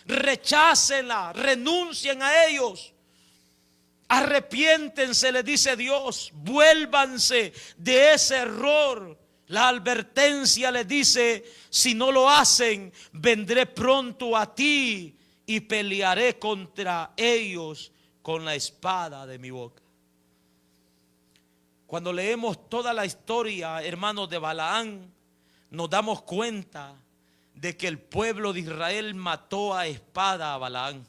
Rechácenla, renuncien a ellos. Arrepiéntense, le dice Dios. Vuélvanse de ese error. La advertencia les dice: si no lo hacen, vendré pronto a ti y pelearé contra ellos con la espada de mi boca. Cuando leemos toda la historia, hermanos, de Balaam, nos damos cuenta de que el pueblo de Israel mató a espada a Balaam.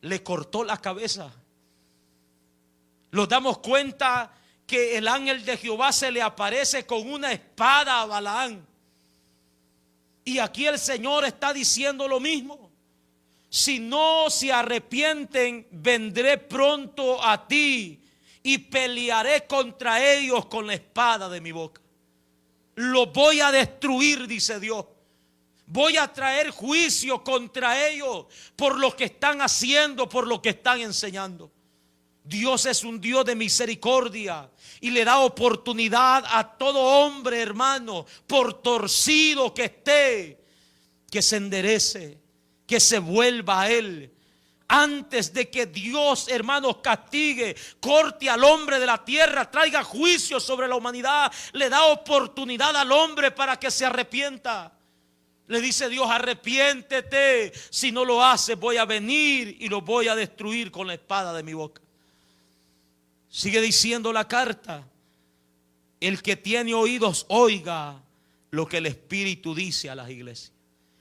Le cortó la cabeza. Nos damos cuenta que el ángel de Jehová se le aparece con una espada a Balaam. Y aquí el Señor está diciendo lo mismo: si no se arrepienten, vendré pronto a ti y pelearé contra ellos con la espada de mi boca. Los voy a destruir, dice Dios. Voy a traer juicio contra ellos por lo que están haciendo, por lo que están enseñando. Dios es un Dios de misericordia y le da oportunidad a todo hombre, hermano, por torcido que esté, que se enderece, que se vuelva a Él. Antes de que Dios, hermanos, castigue, corte al hombre de la tierra, traiga juicio sobre la humanidad, le da oportunidad al hombre para que se arrepienta. Le dice Dios: arrepiéntete. Si no lo haces, voy a venir y lo voy a destruir con la espada de mi boca. Sigue diciendo la carta: el que tiene oídos, oiga lo que el Espíritu dice a las iglesias.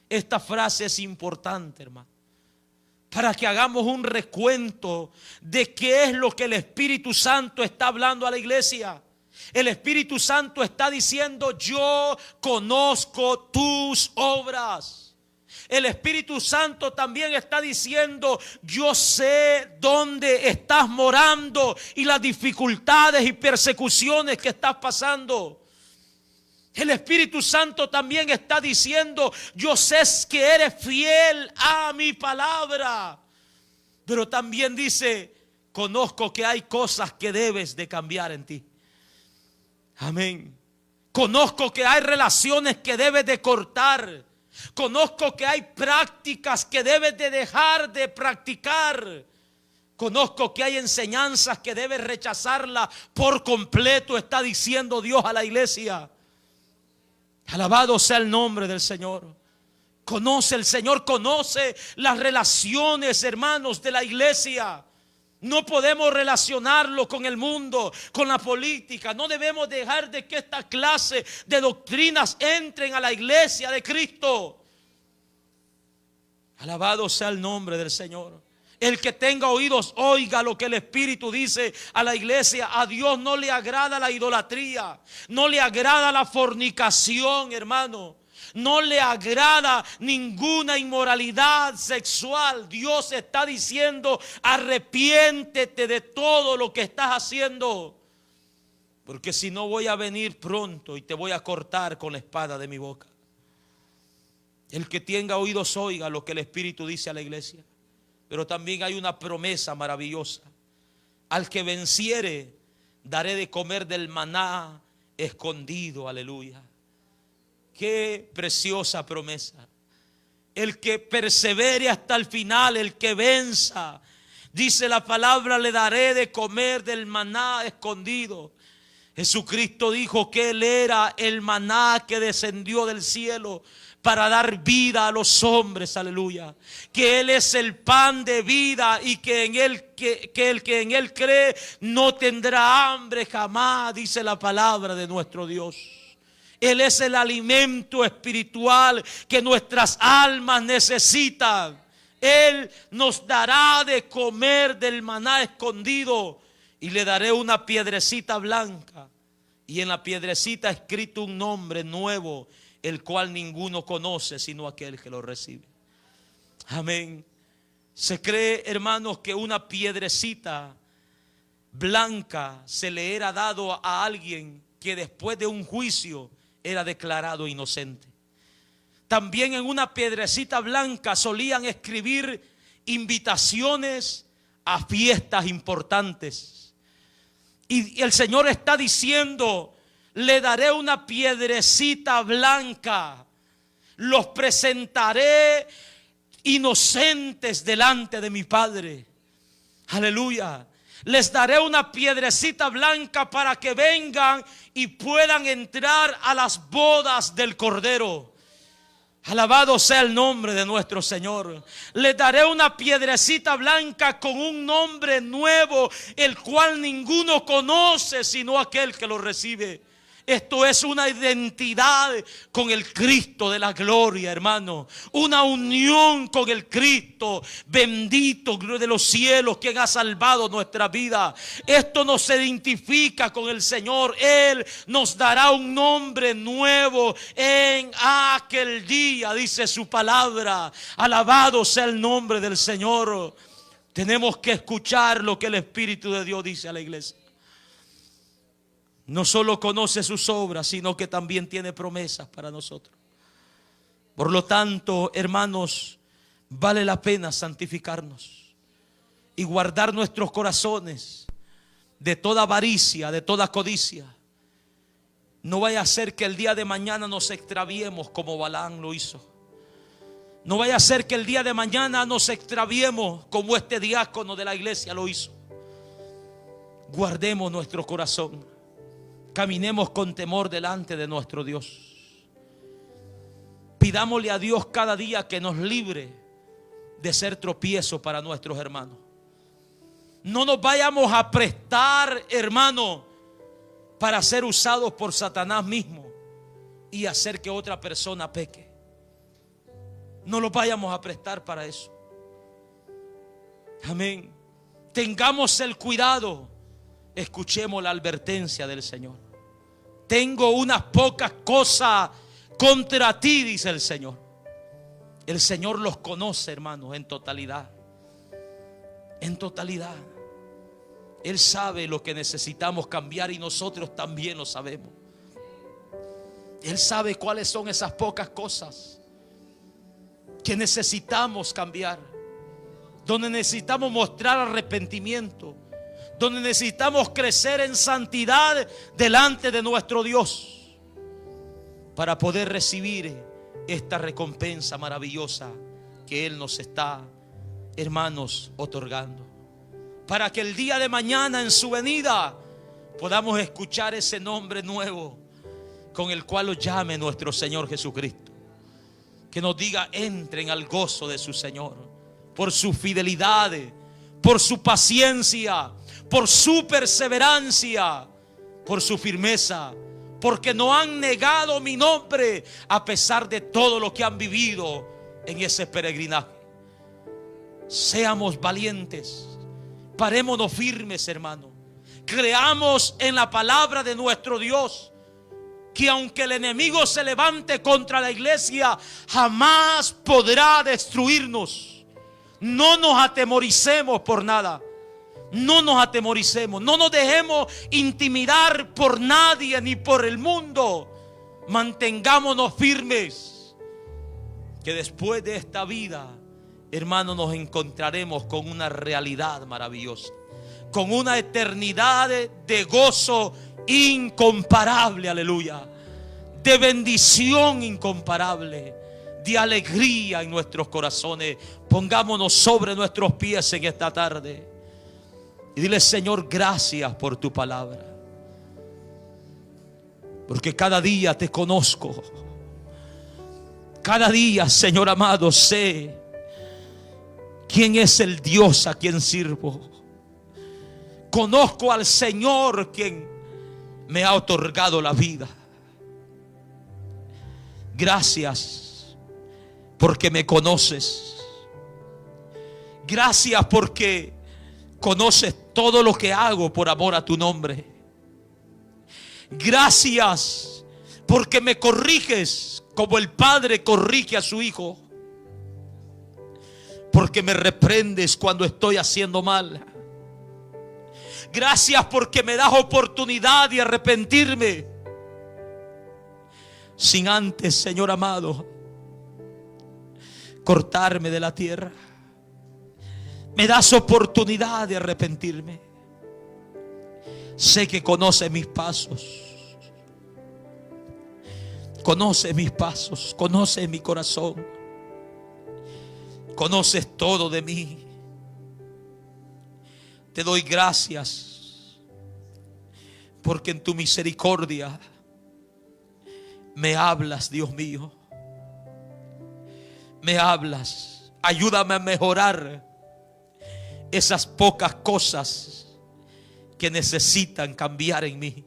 Esta frase es importante, hermano, para que hagamos un recuento de qué es lo que el Espíritu Santo está hablando a la iglesia. El Espíritu Santo está diciendo: yo conozco tus obras. El Espíritu Santo también está diciendo: yo sé dónde estás morando y las dificultades y persecuciones que estás pasando. El Espíritu Santo también está diciendo: yo sé que eres fiel a mi palabra. Pero también dice: conozco que hay cosas que debes de cambiar en ti. Amén. Conozco que hay relaciones que debes de cortar. Conozco que hay prácticas que debes de dejar de practicar. Conozco que hay enseñanzas que debes rechazarlas por completo, está diciendo Dios a la iglesia. Alabado sea el nombre del Señor. Conoce el Señor, conoce las relaciones, hermanos, de la iglesia. No podemos relacionarlo con el mundo, con la política. No debemos dejar de que esta clase de doctrinas entren a la iglesia de Cristo. Alabado sea el nombre del Señor. El que tenga oídos, oiga lo que el Espíritu dice a la iglesia. A Dios no le agrada la idolatría, no le agrada la fornicación, hermano. No le agrada ninguna inmoralidad sexual. Dios está diciendo: arrepiéntete de todo lo que estás haciendo, porque si no voy a venir pronto y te voy a cortar con la espada de mi boca. El que tenga oídos, oiga lo que el Espíritu dice a la iglesia. Pero también hay una promesa maravillosa: al que venciere, daré de comer del maná escondido. Aleluya. Qué preciosa promesa. El que persevere hasta el final, el que venza, dice la palabra, le daré de comer del maná escondido. Jesucristo dijo que Él era el maná que descendió del cielo para dar vida a los hombres, aleluya. Que Él es el pan de vida y que en Él, que el que en Él cree no tendrá hambre jamás, dice la palabra de nuestro Dios. Él es el alimento espiritual que nuestras almas necesitan. Él nos dará de comer del maná escondido y le daré una piedrecita blanca y en la piedrecita escrito un nombre nuevo, el cual ninguno conoce sino aquel que lo recibe. Amén. Se cree, hermanos, que una piedrecita blanca se le era dado a alguien que después de un juicio era declarado inocente. También en una piedrecita blanca solían escribir invitaciones a fiestas importantes. Y el Señor está diciendo: le daré una piedrecita blanca, los presentaré inocentes delante de mi Padre. Aleluya. Les daré una piedrecita blanca para que vengan y puedan entrar a las bodas del Cordero. Alabado sea el nombre de nuestro Señor. Les daré una piedrecita blanca con un nombre nuevo, el cual ninguno conoce sino aquel que lo recibe. Esto es una identidad con el Cristo de la gloria, hermano. Una unión con el Cristo bendito de los cielos, quien ha salvado nuestra vida. Esto nos identifica con el Señor. Él nos dará un nombre nuevo en aquel día, dice su palabra. Alabado sea el nombre del Señor. Tenemos que escuchar lo que el Espíritu de Dios dice a la iglesia. No solo conoce sus obras, sino que también tiene promesas para nosotros. Por lo tanto, hermanos, vale la pena santificarnos y guardar nuestros corazones de toda avaricia, de toda codicia. No vaya a ser que el día de mañana nos extraviemos como Balaam lo hizo. No vaya a ser que el día de mañana nos extraviemos como este diácono de la iglesia lo hizo. Guardemos nuestro corazón. Caminemos con temor delante de nuestro Dios. Pidámosle a Dios cada día que nos libre de ser tropiezo para nuestros hermanos. No nos vayamos a prestar, hermano, para ser usados por Satanás mismo y hacer que otra persona peque. No nos vayamos a prestar para eso. Amén. Tengamos el cuidado. Escuchemos la advertencia del Señor. Tengo unas pocas cosas contra ti, dice el Señor. El Señor los conoce, hermanos, en totalidad. En totalidad. Él sabe lo que necesitamos cambiar y nosotros también lo sabemos. Él sabe cuáles son esas pocas cosas que necesitamos cambiar, donde necesitamos mostrar arrepentimiento, donde necesitamos crecer en santidad delante de nuestro Dios para poder recibir esta recompensa maravillosa que Él nos está, hermanos, otorgando. Para que el día de mañana en su venida podamos escuchar ese nombre nuevo con el cual los llame nuestro Señor Jesucristo. Que nos diga: entren al gozo de su Señor, por su fidelidad, por su paciencia, por su perseverancia, por su firmeza, porque no han negado mi nombre a pesar de todo lo que han vivido en ese peregrinaje. Seamos valientes, parémonos firmes, hermano. Creamos en la palabra de nuestro Dios, que aunque el enemigo se levante contra la iglesia, jamás podrá destruirnos. No nos atemoricemos por nada. No nos atemoricemos, no nos dejemos intimidar por nadie ni por el mundo. Mantengámonos firmes, que después de esta vida, hermano, nos encontraremos con una realidad maravillosa, con una eternidad de gozo incomparable, aleluya, de bendición incomparable, de alegría en nuestros corazones. Pongámonos sobre nuestros pies en esta tarde y dile: Señor, gracias por tu palabra, porque cada día te conozco. Cada día, Señor amado, sé quién es el Dios a quien sirvo. Conozco al Señor, quien me ha otorgado la vida. Gracias porque me conoces. Gracias porque conoces todo lo que hago por amor a tu nombre. Gracias porque me corriges como el padre corrige a su hijo. Porque me reprendes cuando estoy haciendo mal. Gracias porque me das oportunidad de arrepentirme, sin antes, Señor amado, cortarme de la tierra. Me das oportunidad de arrepentirme. Sé que conoces mis pasos. Conoces mis pasos, conoces mi corazón. Conoces todo de mí. Te doy gracias porque en tu misericordia me hablas, Dios mío. Me hablas. Ayúdame a mejorar esas pocas cosas que necesitan cambiar en mí.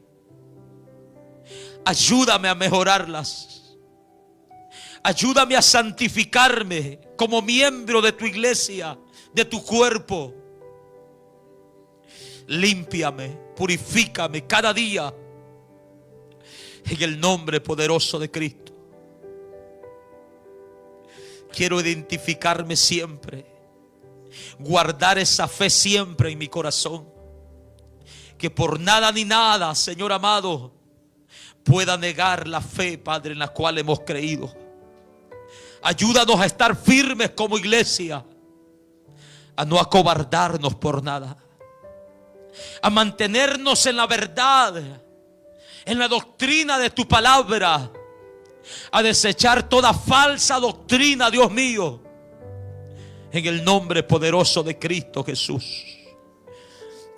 Ayúdame a mejorarlas. Ayúdame a santificarme como miembro de tu iglesia, de tu cuerpo. Límpiame, purifícame cada día en el nombre poderoso de Cristo. Quiero identificarme siempre, guardar esa fe siempre en mi corazón, que por nada ni nada, Señor amado, pueda negar la fe, Padre, en la cual hemos creído. Ayúdanos a estar firmes como iglesia, a no acobardarnos por nada, a mantenernos en la verdad, en la doctrina de tu palabra, a desechar toda falsa doctrina, Dios mío, en el nombre poderoso de Cristo Jesús.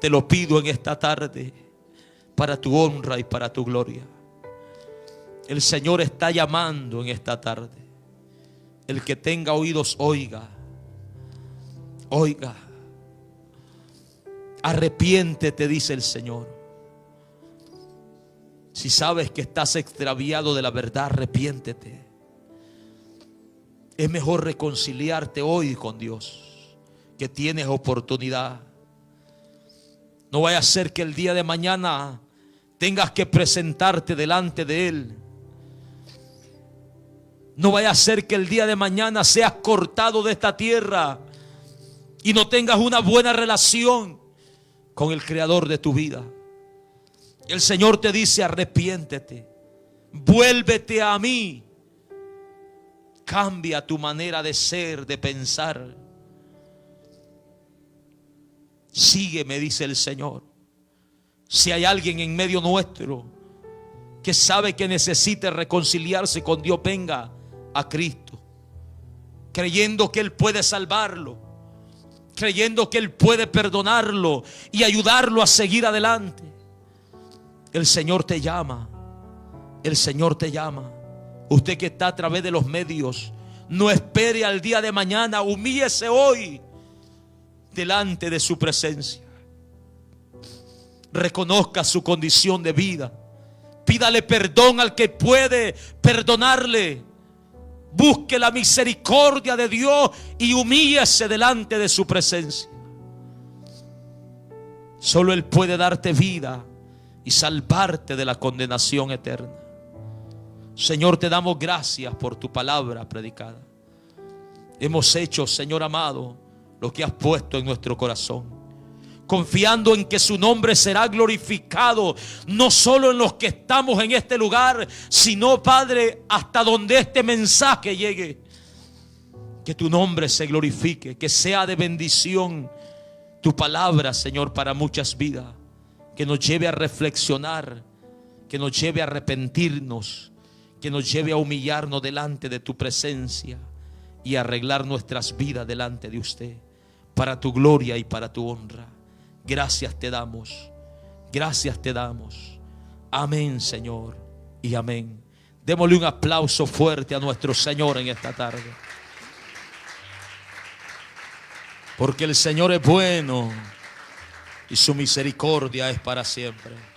Te lo pido en esta tarde, para tu honra y para tu gloria. El Señor está llamando en esta tarde. El que tenga oídos, oiga. Oiga. Arrepiéntete, dice el Señor. Si sabes que estás extraviado de la verdad, arrepiéntete. Es mejor reconciliarte hoy con Dios, que tienes oportunidad. No vaya a ser que el día de mañana tengas que presentarte delante de Él. No vaya a ser que el día de mañana seas cortado de esta tierra y no tengas una buena relación con el Creador de tu vida. El Señor te dice: arrepiéntete, vuélvete a mí, cambia tu manera de ser, de pensar. Sígueme, dice el Señor. Si hay alguien en medio nuestro que sabe que necesita reconciliarse con Dios, venga a Cristo, creyendo que Él puede salvarlo, creyendo que Él puede perdonarlo y ayudarlo a seguir adelante. El Señor te llama El Señor te llama. Usted que está a través de los medios, no espere al día de mañana. Humíllese hoy delante de su presencia. Reconozca su condición de vida. Pídale perdón al que puede perdonarle. Busque la misericordia de Dios y humíllese delante de su presencia. Solo Él puede darte vida y salvarte de la condenación eterna. Señor, te damos gracias por tu palabra predicada. Hemos hecho, Señor amado, lo que has puesto en nuestro corazón, confiando en que su nombre será glorificado, no solo en los que estamos en este lugar, sino, Padre, hasta donde este mensaje llegue. Que tu nombre se glorifique, que sea de bendición tu palabra, Señor, para muchas vidas. Que nos lleve a reflexionar, que nos lleve a arrepentirnos, que nos lleve a humillarnos delante de tu presencia y a arreglar nuestras vidas delante de usted, para tu gloria y para tu honra. Gracias te damos, gracias te damos. Amén, Señor, y amén. Démosle un aplauso fuerte a nuestro Señor en esta tarde. Porque el Señor es bueno y su misericordia es para siempre.